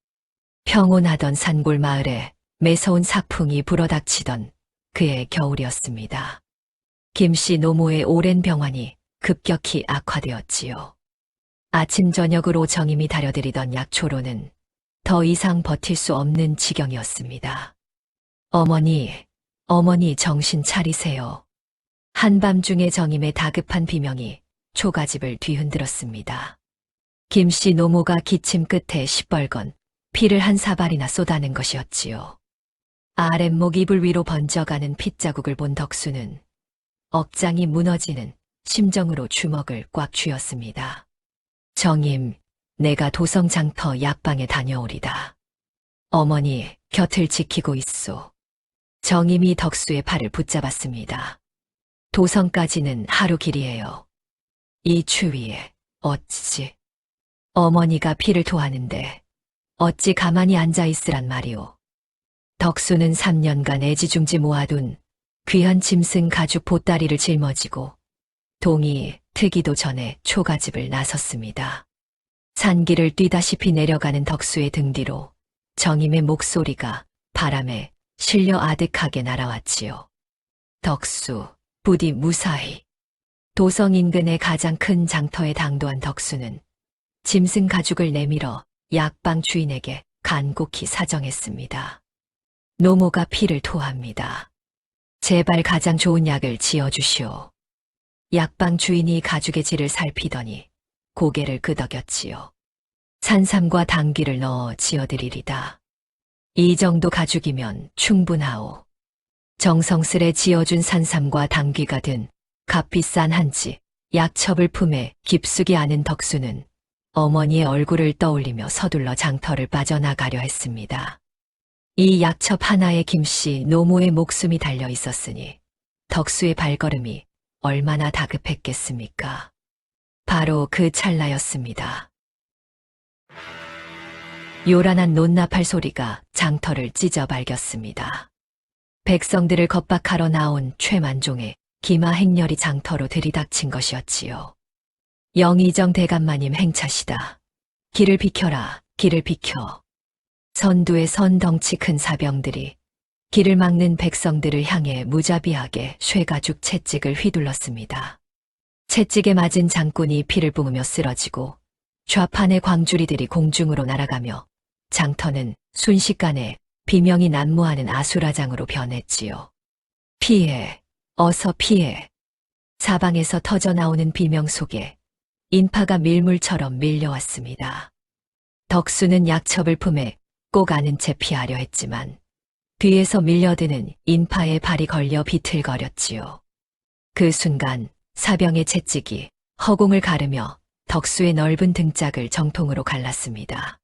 평온하던 산골 마을에 매서운 사풍이 불어닥치던 그의 겨울이었습니다. 김씨 노모의 오랜 병환이 급격히 악화되었지요. 아침 저녁으로 정임이 다려드리던 약초로는 더 이상 버틸 수 없는 지경이었습니다. 어머니 정신 차리세요. 한밤중에 정임의 다급한 비명이 초가집을 뒤흔들었습니다. 김씨 노모가 기침 끝에 시뻘건 피를 한 사발이나 쏟아낸 것이었지요. 아랫목 이불 위로 번져가는 핏자국을 본 덕수는 억장이 무너지는 심정으로 주먹을 꽉 쥐었습니다. 정임, 내가 도성장터 약방에 다녀오리다. 어머니, 곁을 지키고 있소. 정임이 덕수의 팔을 붙잡았습니다. 도성까지는 하루 길이에요. 이 추위에 어찌. 어머니가 피를 토하는데 어찌 가만히 앉아있으란 말이오. 덕수는 3년간 애지중지 모아둔 귀한 짐승 가죽 보따리를 짊어지고 동이 트기도 전에 초가집을 나섰습니다. 산길을 뛰다시피 내려가는 덕수의 등 뒤로 정임의 목소리가 바람에 실려 아득하게 날아왔지요. 덕수, 부디 무사히. 도성 인근의 가장 큰 장터에 당도한 덕수는 짐승 가죽을 내밀어 약방 주인에게 간곡히 사정했습니다. 노모가 피를 토합니다. 제발 가장 좋은 약을 지어주시오. 약방 주인이 가죽의 질을 살피더니 고개를 끄덕였지요. 산삼과 당귀를 넣어 지어드리리다. 이 정도 가죽이면 충분하오. 정성스레 지어준 산삼과 당귀가 든 값비싼 한지 약첩을 품에 깊숙이 아는 덕수는 어머니의 얼굴을 떠올리며 서둘러 장터를 빠져나가려 했습니다. 이 약첩 하나에 김씨 노모의 목숨이 달려 있었으니 덕수의 발걸음이 얼마나 다급했겠습니까? 바로 그 찰나였습니다. 요란한 논나팔 소리가 장터를 찢어 발겼습니다. 백성들을 겁박하러 나온 최만종의 기마 행렬이 장터로 들이닥친 것이었지요. 영의정 대감마님 행차시다. 길을 비켜라, 길을 비켜. 선두에 선 덩치 큰 사병들이 길을 막는 백성들을 향해 무자비하게 쇠가죽 채찍을 휘둘렀습니다. 채찍에 맞은 장군이 피를 뿜으며 쓰러지고 좌판의 광주리들이 공중으로 날아가며 장터는 순식간에 비명이 난무하는 아수라장으로 변했지요. 피해, 어서 피해. 사방에서 터져나오는 비명 속에 인파가 밀물처럼 밀려왔습니다. 덕수는 약첩을 품에 꼭 안은 채 피하려 했지만 뒤에서 밀려드는 인파의 발이 걸려 비틀거렸지요. 그 순간 사병의 채찍이 허공을 가르며 덕수의 넓은 등짝을 정통으로 갈랐습니다.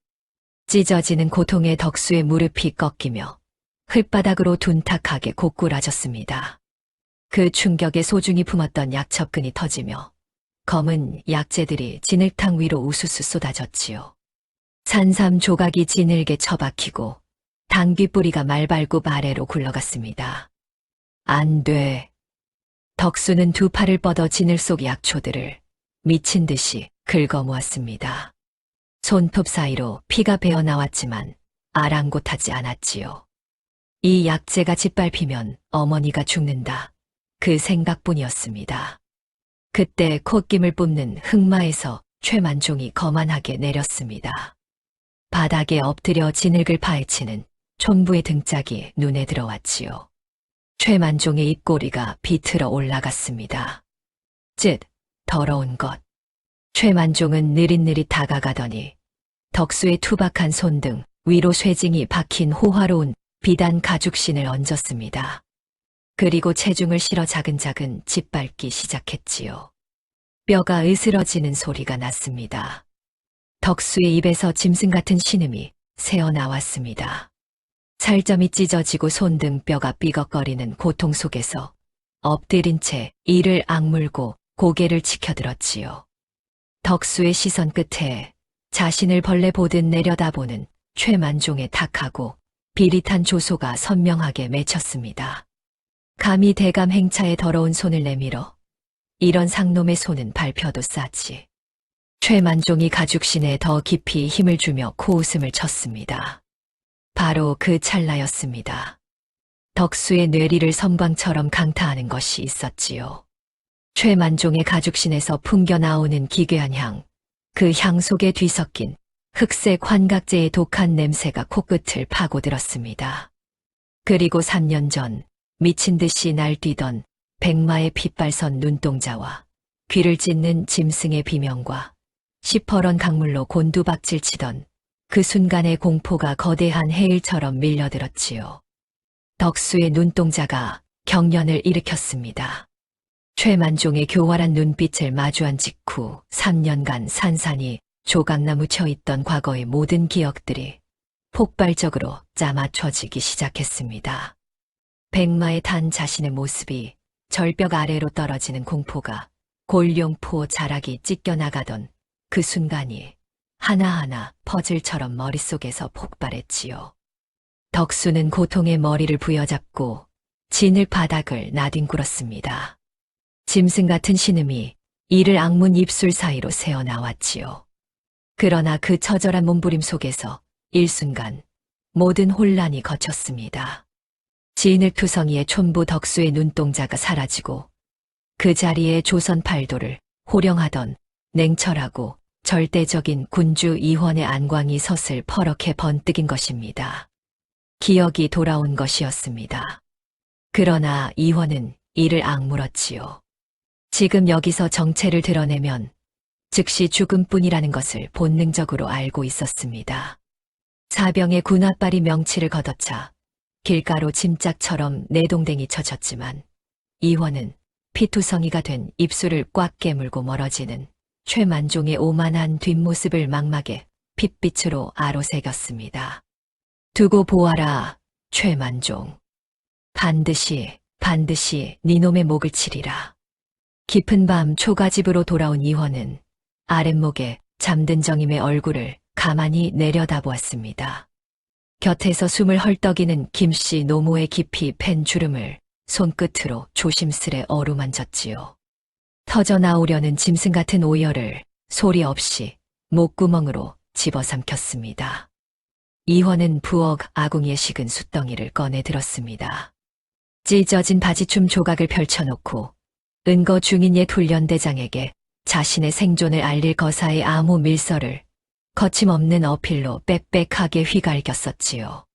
찢어지는 고통에 덕수의 무릎이 꺾이며 흙바닥으로 둔탁하게 고꾸라졌습니다. 그 충격에 소중히 품었던 약첩근이 터지며 검은 약재들이 진흙탕 위로 우수수 쏟아졌지요. 산삼 조각이 진흙에 처박히고 당귀 뿌리가 말발굽 아래로 굴러갔습니다. 안 돼. 덕수는 두 팔을 뻗어 진흙 속 약초들을 미친 듯이 긁어모았습니다. 손톱 사이로 피가 배어나왔지만 아랑곳하지 않았지요. 이 약재가 짓밟히면 어머니가 죽는다. 그 생각뿐이었습니다. 그때 콧김을 뿜는 흑마에서 최만종이 거만하게 내렸습니다. 바닥에 엎드려 진흙을 파헤치는 촌부의 등짝이 눈에 들어왔지요. 최만종의 입꼬리가 비틀어 올라갔습니다. 쯧, 더러운 것. 최만종은 느릿느릿 다가가더니 덕수의 투박한 손등 위로 쇠징이 박힌 호화로운 비단 가죽신을 얹었습니다. 그리고 체중을 실어 자근자근 짓밟기 시작했지요. 뼈가 으스러지는 소리가 났습니다. 덕수의 입에서 짐승 같은 신음이 새어나왔습니다. 살점이 찢어지고 손등 뼈가 삐걱거리는 고통 속에서 엎드린 채 이를 악물고 고개를 치켜들었지요. 덕수의 시선 끝에 자신을 벌레 보듯 내려다보는 최만종의 탁하고 비릿한 조소가 선명하게 맺혔습니다. 감히 대감 행차에 더러운 손을 내밀어 이런 상놈의 손은 밟혀도 싸지. 최만종이 가죽신에 더 깊이 힘을 주며 코웃음을 쳤습니다. 바로 그 찰나였습니다. 덕수의 뇌리를 섬광처럼 강타하는 것이 있었지요. 최만종의 가죽신에서 풍겨나오는 기괴한 향, 그 향 속에 뒤섞인 흑색 환각제의 독한 냄새가 코끝을 파고들었습니다. 그리고 3년 전 미친 듯이 날뛰던 백마의 핏발선 눈동자와 귀를 찢는 짐승의 비명과 시퍼런 강물로 곤두박질 치던 그 순간의 공포가 거대한 해일처럼 밀려들었지요. 덕수의 눈동자가 경련을 일으켰습니다. 최만종의 교활한 눈빛을 마주한 직후 3년간 산산이 조각나무 쳐있던 과거의 모든 기억들이 폭발적으로 짜맞춰지기 시작했습니다. 백마에 탄 자신의 모습이 절벽 아래로 떨어지는 공포가 골룡포 자락이 찢겨나가던 그 순간이 하나하나 퍼즐처럼 머릿속에서 폭발했지요. 덕수는 고통의 머리를 부여잡고 진흙 바닥을 나뒹굴었습니다. 짐승 같은 신음이 이를 악문 입술 사이로 새어나왔지요. 그러나 그 처절한 몸부림 속에서 일순간 모든 혼란이 거쳤습니다. 진흙투성이의 촌부 덕수의 눈동자가 사라지고 그 자리에 조선 팔도를 호령하던 냉철하고 절대적인 군주 이원의 안광이 서슬 퍼렇게 번뜩인 것입니다. 기억이 돌아온 것이었습니다. 그러나 이원은 이를 악물었지요. 지금 여기서 정체를 드러내면 즉시 죽음뿐이라는 것을 본능적으로 알고 있었습니다. 사병의 군홧발이 명치를 걷어차 길가로 짐짝처럼 내동댕이 쳐졌지만 이원은 피투성이가 된 입술을 꽉 깨물고 멀어지는 최만종의 오만한 뒷모습을 망막에 핏빛으로 아로새겼습니다. 두고 보아라, 최만종. 반드시 니놈의 목을 치리라. 깊은 밤 초가집으로 돌아온 이원은 아랫목에 잠든 정임의 얼굴을 가만히 내려다보았습니다. 곁에서 숨을 헐떡이는 김씨 노모의 깊이 팬 주름을 손끝으로 조심스레 어루만졌지요. 터져나오려는 짐승 같은 오열을 소리 없이 목구멍으로 집어삼켰습니다. 이원은 부엌 아궁이에 식은 숫덩이를 꺼내 들었습니다. 찢어진 바지춤 조각을 펼쳐놓고 은거 중인 옛 훈련대장에게 자신의 생존을 알릴 거사의 암호 밀서를 거침없는 어필로 빽빽하게 휘갈겼었지요.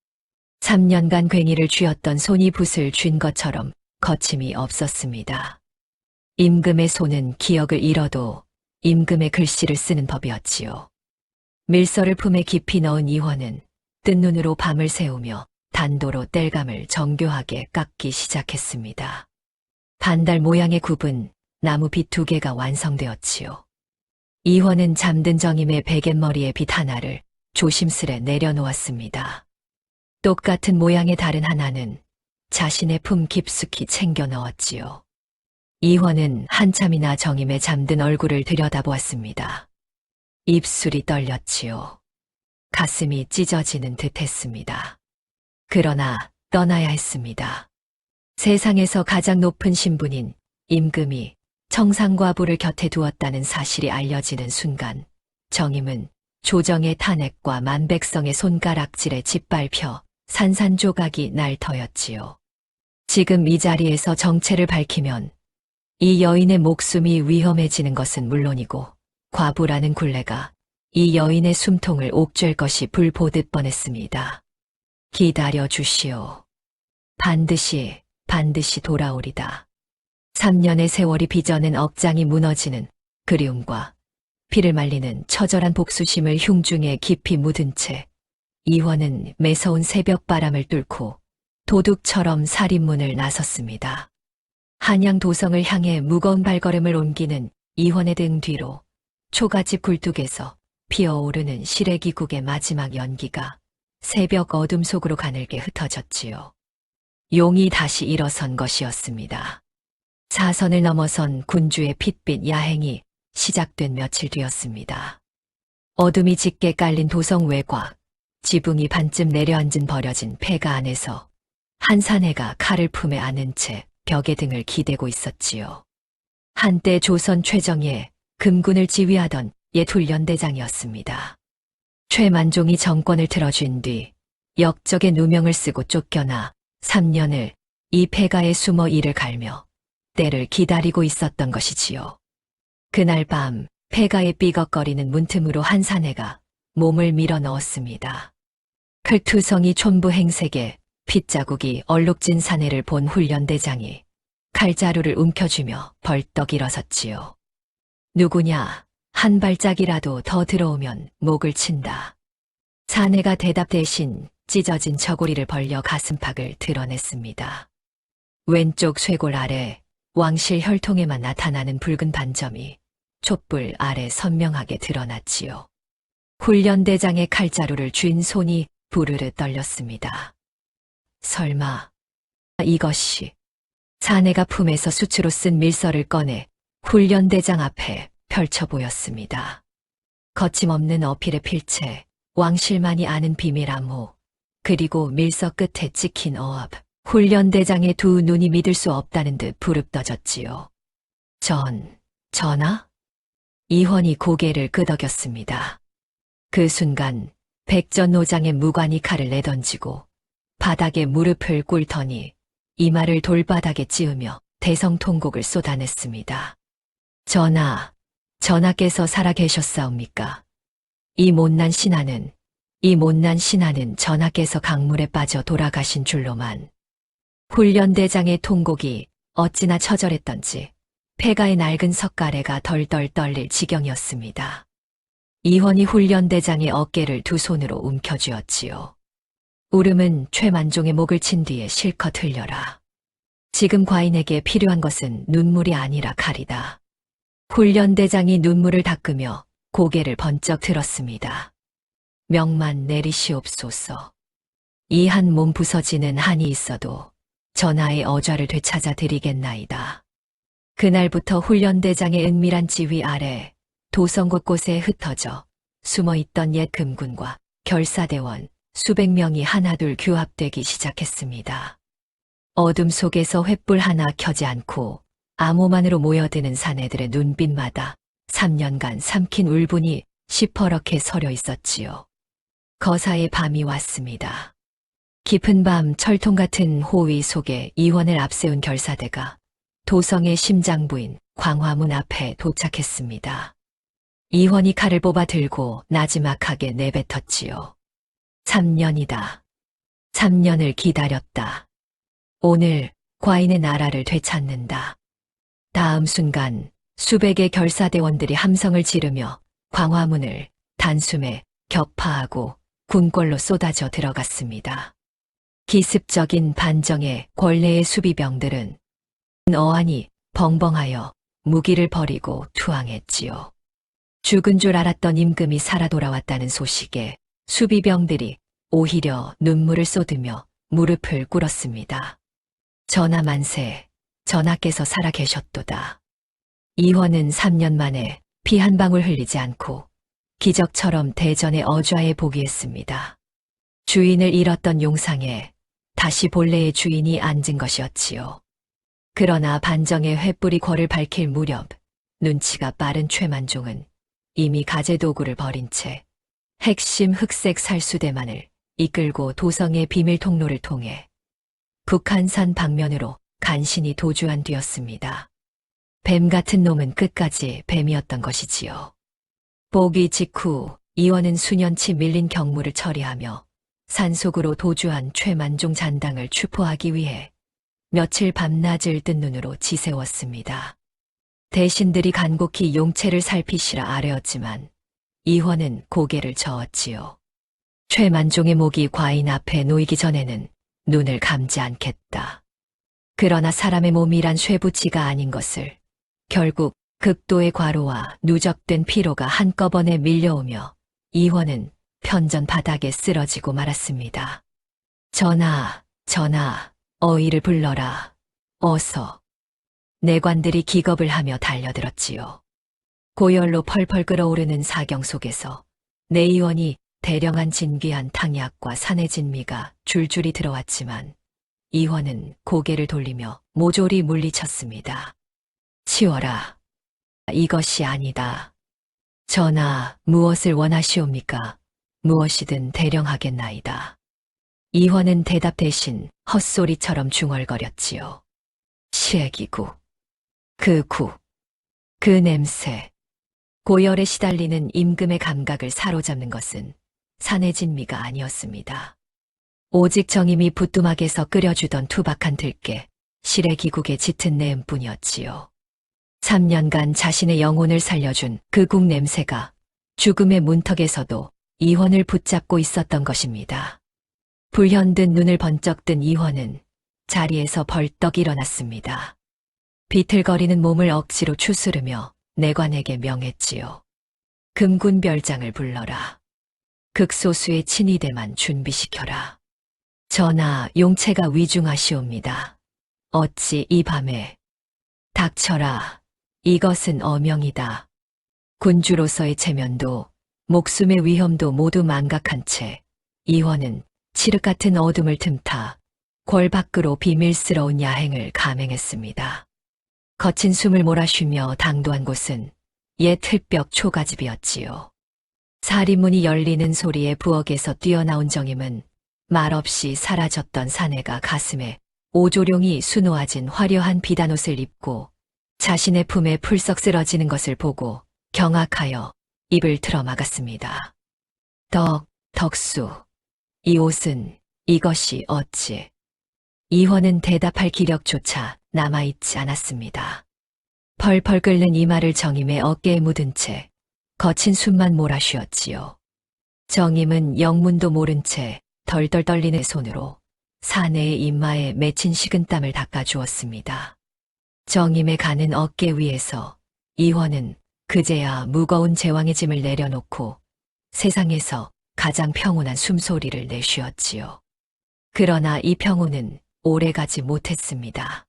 3년간 괭이를 쥐었던 손이 붓을 쥔 것처럼 거침이 없었습니다. 임금의 손은 기억을 잃어도 임금의 글씨를 쓰는 법이었지요. 밀서를 품에 깊이 넣은 이원은 뜬 눈으로 밤을 새우며 단도로 땔감을 정교하게 깎기 시작했습니다. 반달 모양의 굽은 나무 빗 2개가 완성되었지요. 이원은 잠든 정임의 베갯머리에 빗 하나를 조심스레 내려놓았습니다. 똑같은 모양의 다른 하나는 자신의 품 깊숙이 챙겨 넣었지요. 이원은 한참이나 정임의 잠든 얼굴을 들여다보았습니다. 입술이 떨렸지요. 가슴이 찢어지는 듯 했습니다. 그러나 떠나야 했습니다. 세상에서 가장 높은 신분인 임금이 청상과부를 곁에 두었다는 사실이 알려지는 순간 정임은 조정의 탄핵과 만백성의 손가락질에 짓밟혀 산산조각이 날 터였지요. 지금 이 자리에서 정체를 밝히면 이 여인의 목숨이 위험해지는 것은 물론이고 과부라는 굴레가 이 여인의 숨통을 옥죄 것이 불보듯 뻔했습니다. 기다려 주시오. 반드시 돌아오리다. 3년의 세월이 빚어낸 억장이 무너지는 그리움과 피를 말리는 처절한 복수심을 흉중에 깊이 묻은 채 이원은 매서운 새벽바람을 뚫고 도둑처럼 살인문을 나섰습니다. 한양 도성을 향해 무거운 발걸음을 옮기는 이원의 등 뒤로 초가집 굴뚝에서 피어오르는 시래기국의 마지막 연기가 새벽 어둠 속으로 가늘게 흩어졌지요. 용이 다시 일어선 것이었습니다. 사선을 넘어선 군주의 핏빛 야행이 시작된 며칠 뒤였습니다. 어둠이 짙게 깔린 도성 외곽, 지붕이 반쯤 내려앉은 버려진 폐가 안에서 한 사내가 칼을 품에 안은 채 벽에 등을 기대고 있었지요. 한때 조선 최정예 금군을 지휘하던 옛 훈련대장이었습니다. 최만종이 정권을 틀어쥔 뒤 역적의 누명을 쓰고 쫓겨나 3년을 이 폐가에 숨어 이를 갈며 때를 기다리고 있었던 것이지요. 그날 밤 폐가에 삐걱거리는 문틈으로 한 사내가 몸을 밀어 넣었습니다. 클투성이 촌부 행색에 핏자국이 얼룩진 사내를 본 훈련대장이 칼자루를 움켜쥐며 벌떡 일어섰지요. 누구냐? 한 발짝이라도 더 들어오면 목을 친다. 사내가 대답 대신 찢어진 저고리를 벌려 가슴팍을 드러냈습니다. 왼쪽 쇄골 아래 왕실 혈통에만 나타나는 붉은 반점이 촛불 아래 선명하게 드러났지요. 훈련대장의 칼자루를 쥔 손이 부르르 떨렸습니다. 설마 이것이 사내가 품에서 수치로 쓴 밀서를 꺼내 훈련대장 앞에 펼쳐 보였습니다. 거침없는 어필의 필체, 왕실만이 아는 비밀 암호, 그리고 밀서 끝에 찍힌 어업, 훈련대장의 두 눈이 믿을 수 없다는 듯 부릅떠졌지요. 전하? 이원이 고개를 끄덕였습니다. 그 순간 백전노장의 무관이 칼을 내던지고 바닥에 무릎을 꿇더니 이마를 돌바닥에 찌으며 대성통곡을 쏟아냈습니다. 전하께서 살아계셨사옵니까? 이 못난 신하는 전하께서 강물에 빠져 돌아가신 줄로만. 훈련대장의 통곡이 어찌나 처절했던지 폐가의 낡은 석가래가 덜덜 떨릴 지경이었습니다. 이원이 훈련대장의 어깨를 두 손으로 움켜쥐었지요. 울음은 최만종의 목을 친 뒤에 실컷 흘려라. 지금 과인에게 필요한 것은 눈물이 아니라 칼이다. 훈련대장이 눈물을 닦으며 고개를 번쩍 들었습니다. 명만 내리시옵소서. 이 한 몸 부서지는 한이 있어도 전하의 어좌를 되찾아 드리겠나이다. 그날부터 훈련대장의 은밀한 지휘 아래 도성 곳곳에 흩어져 숨어있던 옛 금군과 결사대원 수백 명이 하나둘 규합되기 시작했습니다. 어둠 속에서 횃불 하나 켜지 않고 암호만으로 모여드는 사내들의 눈빛마다 3년간 삼킨 울분이 시퍼렇게 서려 있었지요. 거사의 밤이 왔습니다. 깊은 밤 철통 같은 호위 속에 이원을 앞세운 결사대가 도성의 심장부인 광화문 앞에 도착했습니다. 이원이 칼을 뽑아 들고 나지막하게 내뱉었지요. 3년이다. 3년을 기다렸다. 오늘 과인의 나라를 되찾는다. 다음 순간 수백의 결사대원들이 함성을 지르며 광화문을 단숨에 격파하고 궁궐로 쏟아져 들어갔습니다. 기습적인 반정의 권례의 수비병들은 어안이 벙벙하여 무기를 버리고 투항했지요. 죽은 줄 알았던 임금이 살아 돌아왔다는 소식에 수비병들이 오히려 눈물을 쏟으며 무릎을 꿇었습니다. 전하 만세, 전하께서 살아 계셨도다. 이원은 3년 만에 피 한 방울 흘리지 않고 기적처럼 대전의 어좌에 복위했습니다. 주인을 잃었던 용상에 다시 본래의 주인이 앉은 것이었지요. 그러나 반정의 횃불이 궐을 밝힐 무렵 눈치가 빠른 최만종은 이미 가재도구를 버린 채 핵심 흑색 살수대만을 이끌고 도성의 비밀 통로를 통해 북한산 방면으로 간신히 도주한 뒤였습니다. 뱀 같은 놈은 끝까지 뱀이었던 것이지요. 복위 직후 이원은 수년치 밀린 경무를 처리하며 산속으로 도주한 최만종 잔당을 추포하기 위해 며칠 밤낮을 뜬 눈으로 지새웠습니다. 대신들이 간곡히 용체를 살피시라 아뢰었지만 이원은 고개를 저었지요. 최만종의 목이 과인 앞에 놓이기 전에는 눈을 감지 않겠다. 그러나 사람의 몸이란 쇠붙이가 아닌 것을 결국 극도의 과로와 누적된 피로가 한꺼번에 밀려오며 이원은 편전 바닥에 쓰러지고 말았습니다. 전하, 어이를 불러라. 어서. 내관들이 기겁을 하며 달려들었지요. 고열로 펄펄 끓어오르는 사경 속에서 내의원이 대령한 진귀한 탕약과 산의 진미가 줄줄이 들어왔지만 이원은 고개를 돌리며 모조리 물리쳤습니다. 치워라. 이것이 아니다. 전하, 무엇을 원하시옵니까? 무엇이든 대령하겠나이다. 이원은 대답 대신 헛소리처럼 중얼거렸지요. 시애기구. 그 냄새. 고열에 시달리는 임금의 감각을 사로잡는 것은 산의 진미가 아니었습니다. 오직 정임이 부뚜막에서 끓여주던 투박한 들깨, 시래기국의 짙은 내음뿐이었지요. 3년간 자신의 영혼을 살려준 그 국 냄새가 죽음의 문턱에서도 이원을 붙잡고 있었던 것입니다. 불현듯 눈을 번쩍 뜬 이원은 자리에서 벌떡 일어났습니다. 비틀거리는 몸을 억지로 추스르며 내관에게 명했지요. 금군별장을 불러라. 극소수의 친위대만 준비시켜라. 전하, 용체가 위중하시옵니다. 어찌 이 밤에. 닥쳐라. 이것은 어명이다. 군주로서의 체면도 목숨의 위험도 모두 망각한 채 이원은 칠흑 같은 어둠을 틈타 궐 밖으로 비밀스러운 야행을 감행했습니다. 거친 숨을 몰아쉬며 당도한 곳은 옛 흙벽 초가집이었지요. 사리문이 열리는 소리에 부엌에서 뛰어나온 정임은 말없이 사라졌던 사내가 가슴에 오조룡이 수놓아진 화려한 비단옷을 입고 자신의 품에 풀썩 쓰러지는 것을 보고 경악하여 입을 틀어막았습니다. 덕수, 이 옷은 이것이 어찌? 이화는 대답할 기력조차 남아있지 않았습니다. 펄펄 끓는 이마를 정임의 어깨에 묻은 채 거친 숨만 몰아쉬었지요. 정임은 영문도 모른 채 덜덜 떨리는 손으로 사내의 이마에 맺힌 식은땀을 닦아주었습니다. 정임의 가는 어깨 위에서 이화는 그제야 무거운 제왕의 짐을 내려놓고 세상에서 가장 평온한 숨소리를 내쉬었지요. 그러나 이 평온은 오래가지 못했습니다.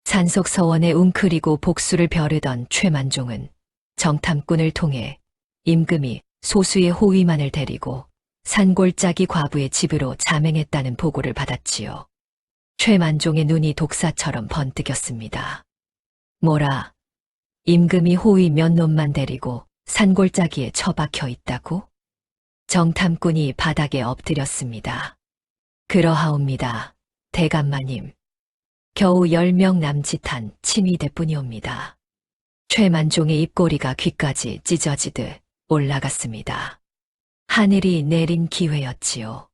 산속 서원에 웅크리고 복수를 벼르던 최만종은 정탐꾼을 통해 임금이 소수의 호위만을 데리고 산골짜기 과부의 집으로 자맹했다는 보고를 받았지요. 최만종의 눈이 독사처럼 번뜩였습니다. 뭐라? 임금이 호위 몇 놈만 데리고 산골짜기에 처박혀 있다고? 정탐꾼이 바닥에 엎드렸습니다. 그러하옵니다. 대감마님. 겨우 10명 남짓한 친위대뿐이옵니다. 최만종의 입꼬리가 귀까지 찢어지듯 올라갔습니다. 하늘이 내린 기회였지요.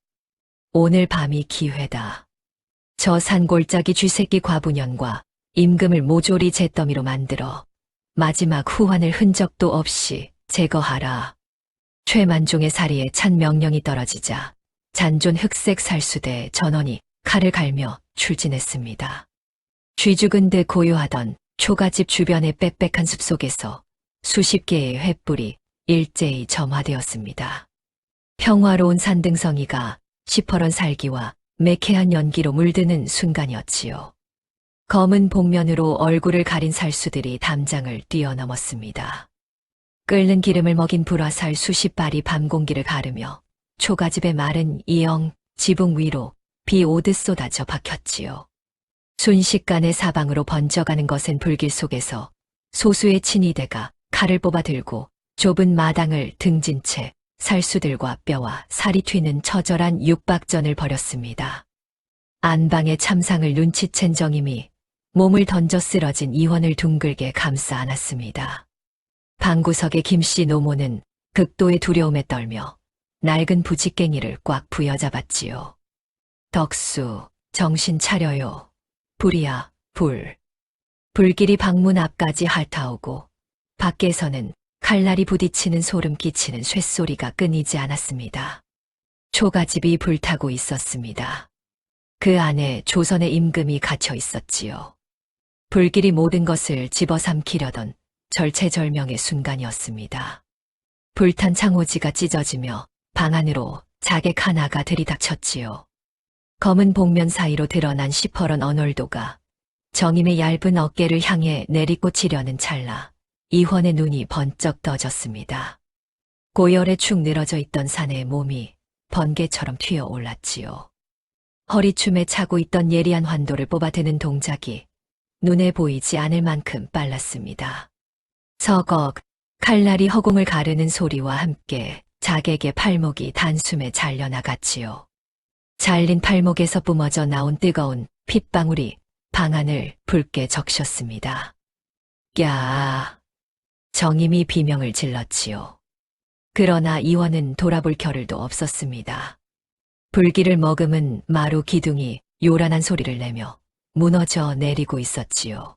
오늘 밤이 기회다. 저 산골짜기 쥐새끼 과부년과 임금을 모조리 잿더미로 만들어 마지막 후환을 흔적도 없이 제거하라. 최만종의 사리에 찬 명령이 떨어지자 잔존 흑색 살수대 전원이 칼을 갈며 출진했습니다. 쥐죽은 듯 고요하던 초가집 주변의 빽빽한 숲속에서 수십 개의 횃불이 일제히 점화되었습니다. 평화로운 산등성이가 시퍼런 살기와 매캐한 연기로 물드는 순간이었지요. 검은 복면으로 얼굴을 가린 살수들이 담장을 뛰어넘었습니다. 끓는 기름을 먹인 불화살 수십 발이 밤 공기를 가르며 초가집의 마른 이영, 지붕 위로 비 오듯 쏟아져 박혔지요. 순식간에 사방으로 번져가는 것은 불길 속에서 소수의 친위대가 칼을 뽑아 들고 좁은 마당을 등진 채 살수들과 뼈와 살이 튀는 처절한 육박전을 벌였습니다. 안방의 참상을 눈치챈 정임이 몸을 던져 쓰러진 이원을 둥글게 감싸 안았습니다. 방구석의 김씨 노모는 극도의 두려움에 떨며 낡은 부직갱이를 꽉 부여잡았지요. 덕수, 정신 차려요. 불이야, 불. 불길이 방문 앞까지 핥아오고 밖에서는 칼날이 부딪히는 소름 끼치는 쇳소리가 끊이지 않았습니다. 초가집이 불타고 있었습니다. 그 안에 조선의 임금이 갇혀 있었지요. 불길이 모든 것을 집어삼키려던 절체절명의 순간이었습니다. 불탄 창호지가 찢어지며 방 안으로 자객 하나가 들이닥쳤지요. 검은 복면 사이로 드러난 시퍼런 언얼도가 정임의 얇은 어깨를 향해 내리꽂히려는 찰나 이헌의 눈이 번쩍 떠졌습니다. 고열에 축 늘어져 있던 사내의 몸이 번개처럼 튀어올랐지요. 허리춤에 차고 있던 예리한 환도를 뽑아드는 동작이 눈에 보이지 않을 만큼 빨랐습니다. 서걱, 칼날이 허공을 가르는 소리와 함께 자객의 팔목이 단숨에 잘려나갔지요. 잘린 팔목에서 뿜어져 나온 뜨거운 핏방울이 방 안을 붉게 적셨습니다. 야! 정임이 비명을 질렀지요. 그러나 이원은 돌아볼 겨를도 없었습니다. 불길을 머금은 마루 기둥이 요란한 소리를 내며 무너져 내리고 있었지요.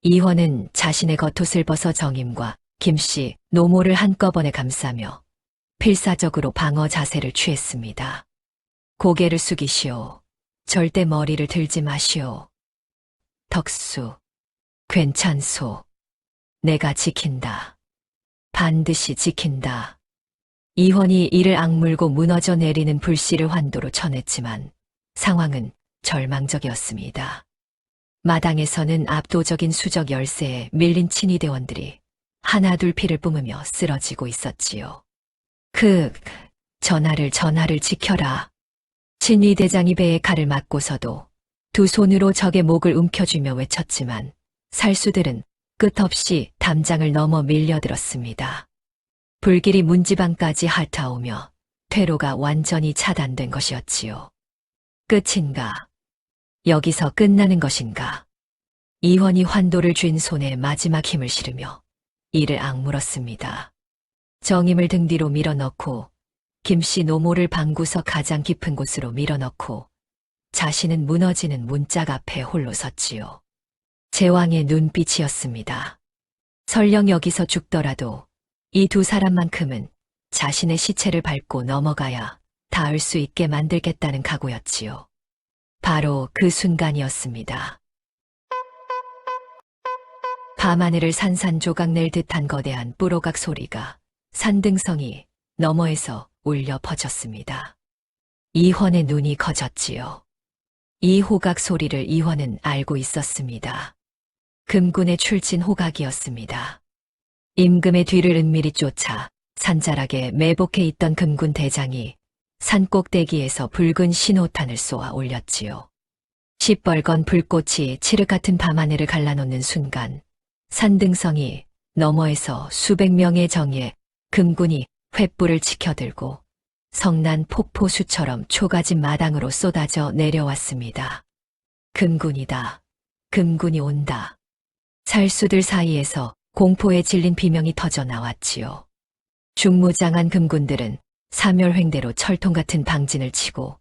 이원은 자신의 겉옷을 벗어 정임과 김씨, 노모를 한꺼번에 감싸며 필사적으로 방어 자세를 취했습니다. 고개를 숙이시오. 절대 머리를 들지 마시오. 덕수, 괜찮소. 내가 지킨다. 반드시 지킨다. 이헌이 이를 악물고 무너져 내리는 불씨를 환도로 쳐냈지만 상황은 절망적이었습니다. 마당에서는 압도적인 수적 열세에 밀린 친위대원들이 하나둘 피를 뿜으며 쓰러지고 있었지요. 전하를 지켜라. 친위대장이 배에 칼을 맞고서도 두 손으로 적의 목을 움켜쥐며 외쳤지만 살수들은 끝없이 담장을 넘어 밀려들었습니다. 불길이 문지방까지 핥아오며 퇴로가 완전히 차단된 것이었지요. 끝인가? 여기서 끝나는 것인가? 이원이 환도를 쥔 손에 마지막 힘을 실으며 이를 악물었습니다. 정임을 등 뒤로 밀어넣고 김씨 노모를 방구석 가장 깊은 곳으로 밀어넣고 자신은 무너지는 문짝 앞에 홀로 섰지요. 제왕의 눈빛이었습니다. 설령 여기서 죽더라도 이 두 사람만큼은 자신의 시체를 밟고 넘어가야 닿을 수 있게 만들겠다는 각오였지요. 바로 그 순간이었습니다. 밤하늘을 산산조각 낼 듯한 거대한 뿌로각 소리가 산등성이 너머에서 울려 퍼졌습니다. 이헌의 눈이 커졌지요. 이 호각 소리를 이헌은 알고 있었습니다. 금군의 출진 호각이었습니다. 임금의 뒤를 은밀히 쫓아 산자락에 매복해 있던 금군 대장이 산 꼭대기에서 붉은 신호탄을 쏘아 올렸지요. 시뻘건 불꽃이 칠흑 같은 밤하늘을 갈라놓는 순간 산등성이 너머에서 수백 명의 정예 금군이 횃불을 치켜들고 성난 폭포수처럼 초가집 마당으로 쏟아져 내려왔습니다. 금군이다. 금군이 온다. 살수들 사이에서 공포에 질린 비명이 터져 나왔지요. 중무장한 금군들은 사멸횡대로 철통 같은 방진을 치고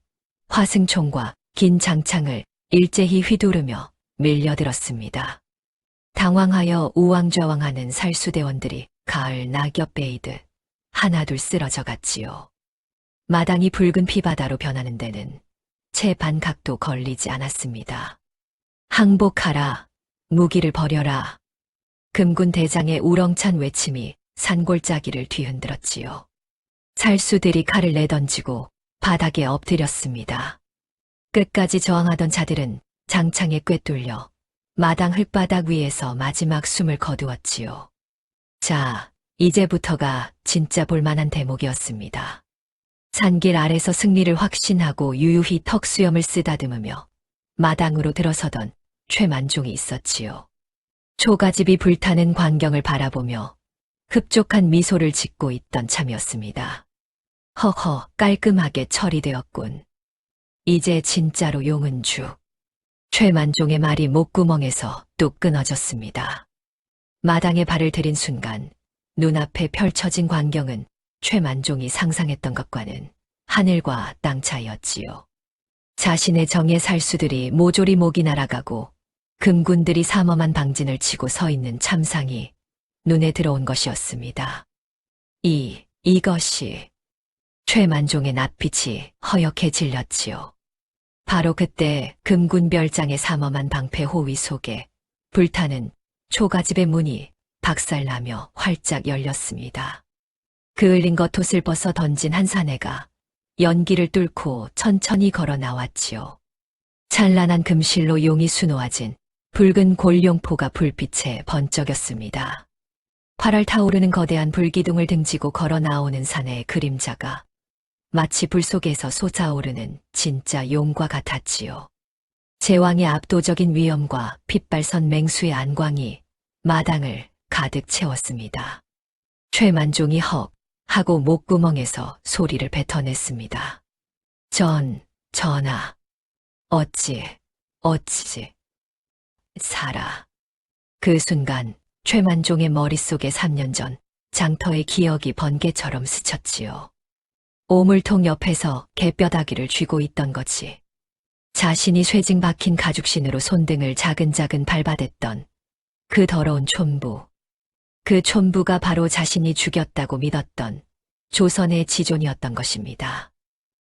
화승총과 긴 장창을 일제히 휘두르며 밀려들었습니다. 당황하여 우왕좌왕하는 살수대원들이 가을 낙엽 베이듯 하나둘 쓰러져 갔지요. 마당이 붉은 피바다로 변하는 데는 채 반각도 걸리지 않았습니다. 항복하라, 무기를 버려라. 금군 대장의 우렁찬 외침이 산골짜기를 뒤흔들었지요. 살수들이 칼을 내던지고 바닥에 엎드렸습니다. 끝까지 저항하던 자들은 장창에 꿰뚫려 마당 흙바닥 위에서 마지막 숨을 거두었지요. 자, 이제부터가 진짜 볼만한 대목이었습니다. 산길 아래서 승리를 확신하고 유유히 턱수염을 쓰다듬으며 마당으로 들어서던 최만종이 있었지요. 초가집이 불타는 광경을 바라보며 흡족한 미소를 짓고 있던 참이었습니다. 허허, 깔끔하게 처리되었군. 이제 진짜로 용은 주. 최만종의 말이 목구멍에서 뚝 끊어졌습니다. 마당에 발을 들인 순간 눈앞에 펼쳐진 광경은 최만종이 상상했던 것과는 하늘과 땅 차이였지요. 자신의 정예 살수들이 모조리 목이 날아가고 금군들이 삼엄한 방진을 치고 서 있는 참상이 눈에 들어온 것이었습니다. 이것이 최만종의 낯빛이 허옇게 질렸지요. 바로 그때 금군 별장의 삼엄한 방패 호위 속에 불타는 초가집의 문이 박살나며 활짝 열렸습니다. 그을린 겉옷을 벗어 던진 한 사내가 연기를 뚫고 천천히 걸어 나왔지요. 찬란한 금실로 용이 수놓아진 붉은 골룡포가 불빛에 번쩍였습니다. 활활 타오르는 거대한 불기둥을 등지고 걸어 나오는 사내의 그림자가 마치 불 속에서 솟아오르는 진짜 용과 같았지요. 제왕의 압도적인 위엄과 핏발선 맹수의 안광이 마당을 가득 채웠습니다. 최만종이 헉 하고 목구멍에서 소리를 뱉어냈습니다. 전하. 어찌 살아. 그 순간 최만종의 머릿속에 3년 전 장터의 기억이 번개처럼 스쳤지요. 오물통 옆에서 개뼈다귀를 쥐고 있던 거지. 자신이 쇠징 박힌 가죽신으로 손등을 자근자근 밟아댔던 그 더러운 촌부. 그 촌부가 바로 자신이 죽였다고 믿었던 조선의 지존이었던 것입니다.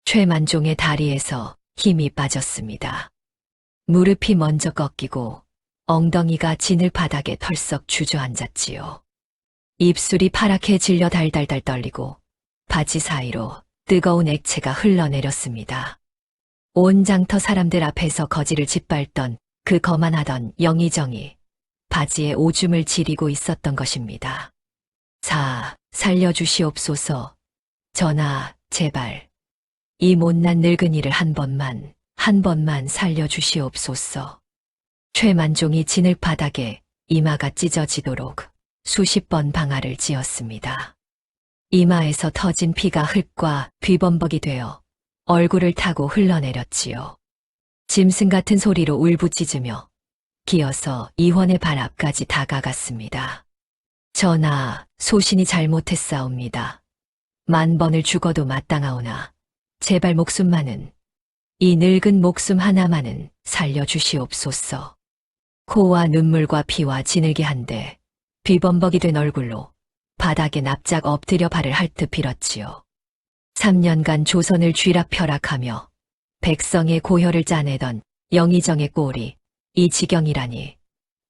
최만종의 다리에서 힘이 빠졌습니다. 무릎이 먼저 꺾이고 엉덩이가 진흙바닥에 털썩 주저앉았지요. 입술이 파랗게 질려 달달달 떨리고 바지 사이로 뜨거운 액체가 흘러내렸습니다. 온 장터 사람들 앞에서 거지를 짓밟던 그 거만하던 영의정이 바지에 오줌을 지리고 있었던 것입니다. 살려주시옵소서. 전하, 제발. 이 못난 늙은이를 한 번만 살려주시옵소서. 최만종이 진흙바닥에 이마가 찢어지도록 수십 번 방아를 찧었습니다. 이마에서 터진 피가 흙과 뒤범벅이 되어 얼굴을 타고 흘러내렸지요. 짐승 같은 소리로 울부짖으며 기어서 이원의 발 앞까지 다가갔습니다. 전하, 소신이 잘못했사옵니다. 만 번을 죽어도 마땅하오나 제발 목숨만은, 이 늙은 목숨 하나만은 살려주시옵소서. 코와 눈물과 피와 진흙이 한데 비범벅이 된 얼굴로 바닥에 납작 엎드려 발을 핥듯 빌었지요. 3년간 조선을 쥐락펴락하며 백성의 고혈을 짜내던 영의정의 꼴이 이 지경이라니,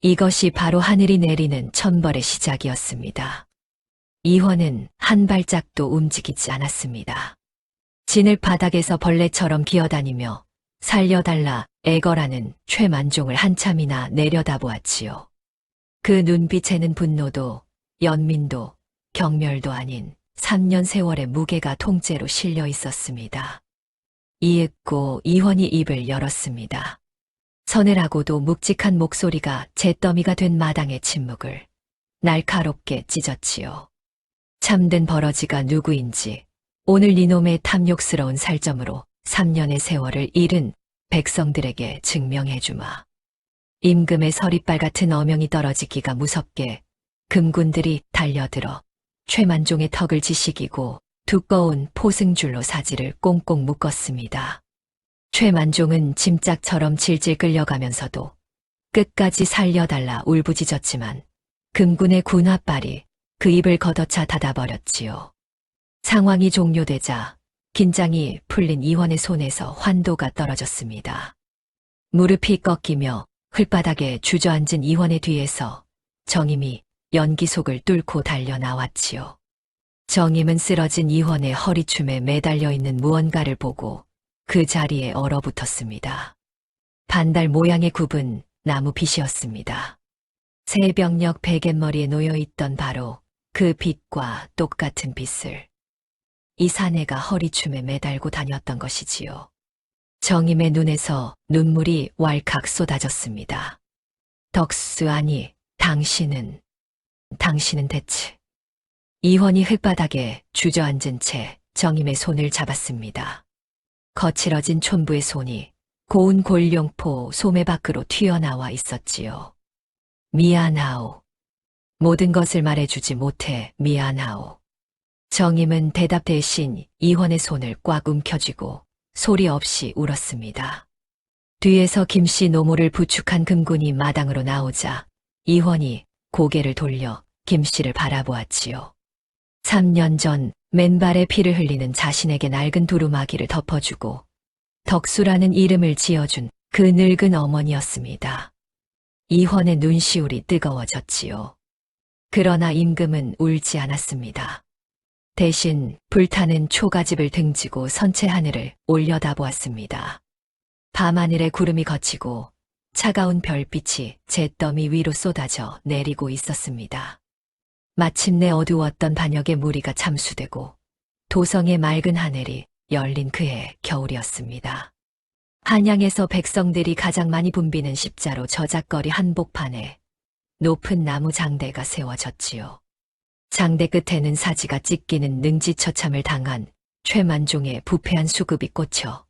이것이 바로 하늘이 내리는 천벌의 시작이었습니다. 이원은 한 발짝도 움직이지 않았습니다. 진흙 바닥에서 벌레처럼 기어다니며 살려달라 애걸하는 최만종을 한참이나 내려다보았지요. 그 눈빛에는 분노도 연민도 경멸도 아닌 3년 세월의 무게가 통째로 실려 있었습니다. 이윽고 이원이 입을 열었습니다. 서늘하고도 묵직한 목소리가 잿더미가 된 마당의 침묵을 날카롭게 찢었지요. 참된 버러지가 누구인지 오늘 이놈의 탐욕스러운 살점으로 3년의 세월을 잃은 백성들에게 증명해주마. 임금의 서리빨 같은 어명이 떨어지기가 무섭게 금군들이 달려들어 최만종의 턱을 지식이고 두꺼운 포승줄로 사지를 꽁꽁 묶었습니다. 최만종은 짐짝처럼 질질 끌려가면서도 끝까지 살려달라 울부짖었지만 금군의 군화발이 그 입을 걷어차 닫아버렸지요. 상황이 종료되자 긴장이 풀린 이원의 손에서 환도가 떨어졌습니다. 무릎이 꺾이며 흙바닥에 주저앉은 이원의 뒤에서 정임이 연기 속을 뚫고 달려 나왔지요. 정임은 쓰러진 이원의 허리춤에 매달려 있는 무언가를 보고 그 자리에 얼어붙었습니다. 반달 모양의 굽은 나무 빗이었습니다. 새벽녘 베갯머리에 놓여있던 바로 그 빗과 똑같은 빗을 이 사내가 허리춤에 매달고 다녔던 것이지요. 정임의 눈에서 눈물이 왈칵 쏟아졌습니다. 덕수, 아니, 당신은 대체. 이원이 흙바닥에 주저앉은 채 정임의 손을 잡았습니다. 거칠어진 촌부의 손이 고운 골룡포 소매 밖으로 튀어나와 있었지요. 미안하오. 모든 것을 말해주지 못해 미안하오. 정임은 대답 대신 이원의 손을 꽉 움켜쥐고 소리 없이 울었습니다. 뒤에서 김씨 노모를 부축한 금군이 마당으로 나오자 이원이 고개를 돌려 김씨를 바라보았지요. 3년 전 맨발에 피를 흘리는 자신에게 낡은 두루마기를 덮어주고 덕수라는 이름을 지어준 그 늙은 어머니였습니다. 이원의 눈시울이 뜨거워졌지요. 그러나 임금은 울지 않았습니다. 대신 불타는 초가집을 등지고 선체 하늘을 올려다보았습니다. 밤하늘에 구름이 걷히고 차가운 별빛이 잿더미 위로 쏟아져 내리고 있었습니다. 마침내 어두웠던 반역의 무리가 잠수되고 도성의 맑은 하늘이 열린 그해 겨울이었습니다. 한양에서 백성들이 가장 많이 붐비는 십자로 저작거리 한복판에 높은 나무 장대가 세워졌지요. 장대 끝에는 사지가 찢기는 능지처참을 당한 최만종의 부패한 수급이 꽂혀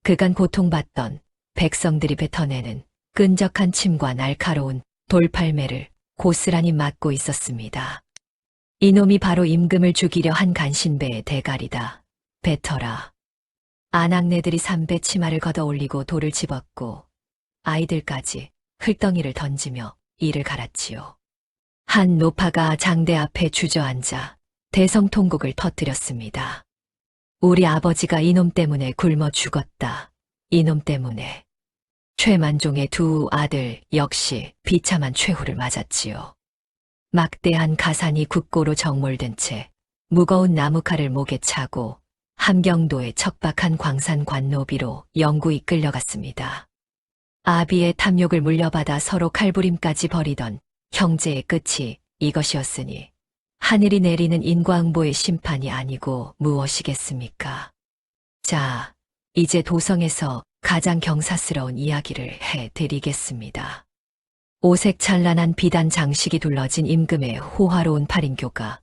그간 고통받던 백성들이 뱉어내는 끈적한 침과 날카로운 돌팔매를 고스란히 맞고 있었습니다. 이놈이 바로 임금을 죽이려 한 간신배의 대가리다. 뱉어라. 아낙네들이 삼배 치마를 걷어올리고 돌을 집었고 아이들까지 흙덩이를 던지며 이를 갈았지요. 한 노파가 장대 앞에 주저앉아 대성통곡을 터뜨렸습니다. 우리 아버지가 이놈 때문에 굶어 죽었다. 이놈 때문에. 최만종의 두 아들 역시 비참한 최후를 맞았지요. 막대한 가산이 국고로 정몰된 채 무거운 나무칼을 목에 차고 함경도의 척박한 광산 관노비로 영구히 끌려갔습니다. 아비의 탐욕을 물려받아 서로 칼부림까지 벌이던 형제의 끝이 이것이었으니 하늘이 내리는 인과응보의 심판이 아니고 무엇이겠습니까? 자, 이제 도성에서 가장 경사스러운 이야기를 해드리겠습니다. 오색 찬란한 비단 장식이 둘러진 임금의 호화로운 팔인교가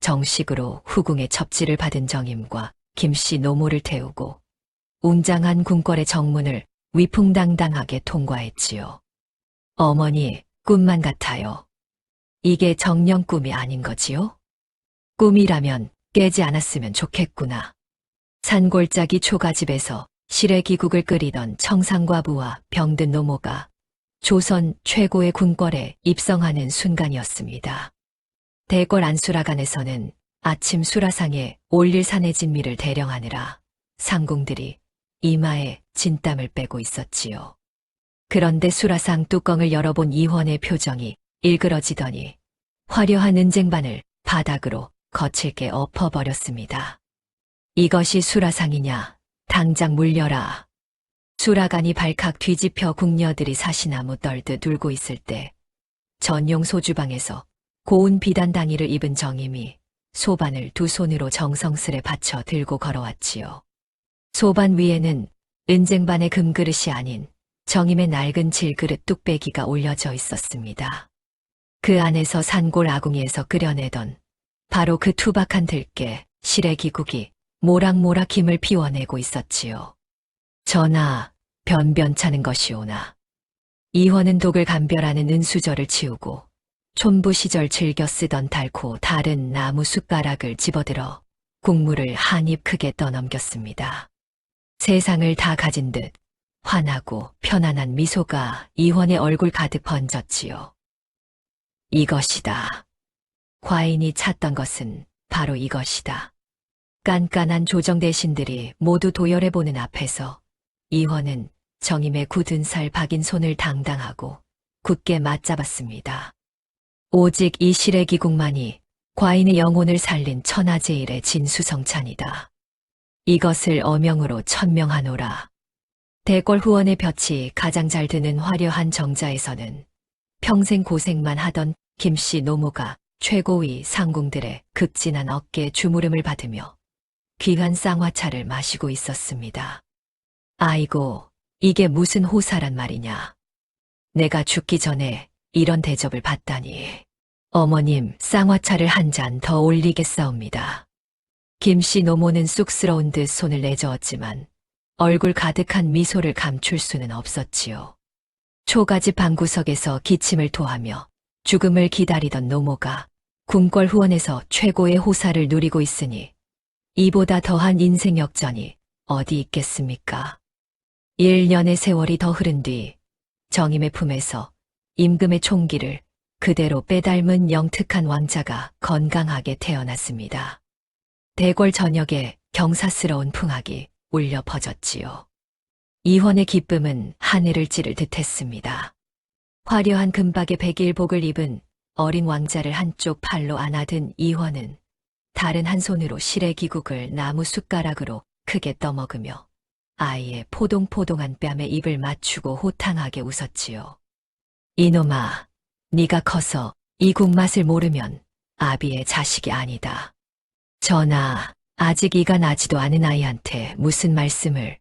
정식으로 후궁의 첩지를 받은 정임과 김씨 노모를 태우고 웅장한 궁궐의 정문을 위풍당당하게 통과했지요. 어머니, 꿈만 같아요. 이게 정녕 꿈이 아닌 거지요? 꿈이라면 깨지 않았으면 좋겠구나. 산골짜기 초가집에서 시래기국을 끓이던 청상과부와 병든 노모가 조선 최고의 군벌에 입성하는 순간이었습니다. 대궐 안수라관에서는 아침 수라상에 올릴 산의 진미를 대령하느라 상궁들이 이마에 진땀을 빼고 있었지요. 그런데 수라상 뚜껑을 열어본 이원의 표정이 일그러지더니 화려한 은쟁반을 바닥으로 거칠게 엎어버렸습니다. 이것이 수라상이냐? 당장 물려라. 수라간이 발칵 뒤집혀 궁녀들이 사시나무 떨듯 울고 있을 때 전용 소주방에서 고운 비단당이를 입은 정임이 소반을 두 손으로 정성스레 받쳐 들고 걸어왔지요. 소반 위에는 은쟁반의 금그릇이 아닌 정임의 낡은 질그릇 뚝배기가 올려져 있었습니다. 그 안에서 산골 아궁이에서 끓여내던 바로 그 투박한 들깨 시래기국이 모락모락 김을 피워내고 있었지요. 전하, 변변찮은 것이오나. 이원은 독을 감별하는 은수저를 치우고 촌부 시절 즐겨 쓰던 달고 다른 나무 숟가락을 집어들어 국물을 한 입 크게 떠넘겼습니다. 세상을 다 가진 듯 환하고 편안한 미소가 이원의 얼굴 가득 번졌지요. 이것이다. 과인이 찾던 것은 바로 이것이다. 깐깐한 조정 대신들이 모두 도열해보는 앞에서 이원은 정임의 굳은 살 박인 손을 당당하고 굳게 맞잡았습니다. 오직 이 시래기국만이 과인의 영혼을 살린 천하제일의 진수성찬이다. 이것을 어명으로 천명하노라. 대궐 후원의 볕이 가장 잘 드는 화려한 정자에서는 평생 고생만 하던 김씨 노모가 최고위 상궁들의 극진한 어깨 주무름을 받으며 귀한 쌍화차를 마시고 있었습니다. 아이고, 이게 무슨 호사란 말이냐. 내가 죽기 전에 이런 대접을 받다니. 어머님, 쌍화차를 한 잔 더 올리겠사옵니다. 김씨 노모는 쑥스러운 듯 손을 내저었지만 얼굴 가득한 미소를 감출 수는 없었지요. 초가집 방구석에서 기침을 토하며 죽음을 기다리던 노모가 궁궐 후원에서 최고의 호사를 누리고 있으니 이보다 더한 인생 역전이 어디 있겠습니까? 1년의 세월이 더 흐른 뒤 정임의 품에서 임금의 총기를 그대로 빼닮은 영특한 왕자가 건강하게 태어났습니다. 대궐 전역에 경사스러운 풍악이 울려 퍼졌지요. 이원의 기쁨은 하늘을 찌를 듯했습니다. 화려한 금박의 백일복을 입은 어린 왕자를 한쪽 팔로 안아든 이원은 다른 한 손으로 시래기국을 나무 숟가락으로 크게 떠먹으며 아이의 포동포동한 뺨에 입을 맞추고 호탕하게 웃었지요. 이놈아, 네가 커서 이 국 맛을 모르면 아비의 자식이 아니다. 전하, 아직 이가 나지도 않은 아이한테 무슨 말씀을.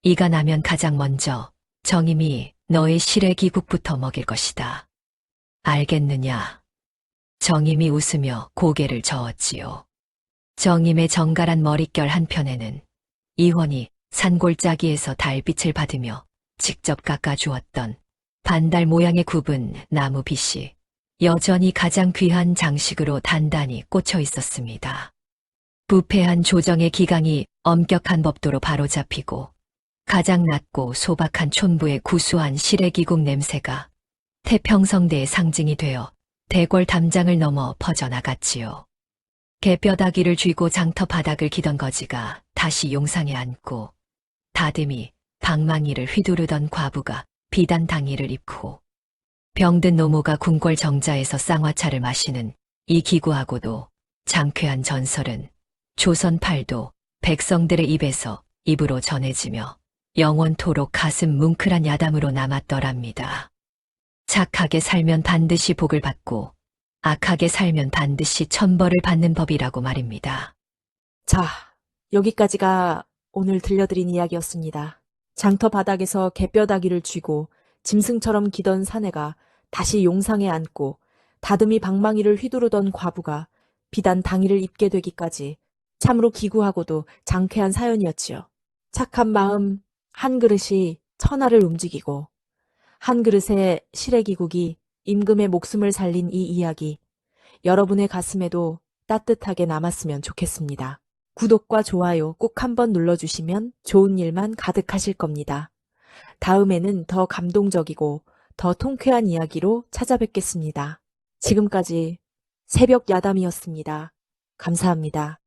이가 나면 가장 먼저 정임이 너의 시래기국부터 먹일 것이다. 알겠느냐? 정임이 웃으며 고개를 저었지요. 정임의 정갈한 머릿결 한편에는 이원이 산골짜기에서 달빛을 받으며 직접 깎아주었던 반달 모양의 굽은 나무 빗이 여전히 가장 귀한 장식으로 단단히 꽂혀 있었습니다. 부패한 조정의 기강이 엄격한 법도로 바로잡히고 가장 낮고 소박한 촌부의 구수한 시래기국 냄새가 태평성대의 상징이 되어 대궐 담장을 넘어 퍼져나갔지요. 개뼈다귀를 쥐고 장터 바닥을 기던 거지가 다시 용상에 앉고 다듬이 방망이를 휘두르던 과부가 비단 당이를 입고 병든 노모가 궁궐 정자에서 쌍화차를 마시는 이 기구하고도 장쾌한 전설은 조선 팔도 백성들의 입에서 입으로 전해지며 영원토록 가슴 뭉클한 야담으로 남았더랍니다. 착하게 살면 반드시 복을 받고 악하게 살면 반드시 천벌을 받는 법이라고 말입니다. 자, 여기까지가 오늘 들려드린 이야기였습니다. 장터 바닥에서 개뼈다귀를 쥐고 짐승처럼 기던 사내가 다시 용상에 앉고 다듬이 방망이를 휘두르던 과부가 비단 당이를 입게 되기까지 참으로 기구하고도 장쾌한 사연이었지요. 착한 마음 한 그릇이 천하를 움직이고 한 그릇의 시래기국이 임금의 목숨을 살린 이 이야기, 여러분의 가슴에도 따뜻하게 남았으면 좋겠습니다. 구독과 좋아요 꼭 한번 눌러주시면 좋은 일만 가득하실 겁니다. 다음에는 더 감동적이고 더 통쾌한 이야기로 찾아뵙겠습니다. 지금까지 새벽 야담이었습니다. 감사합니다.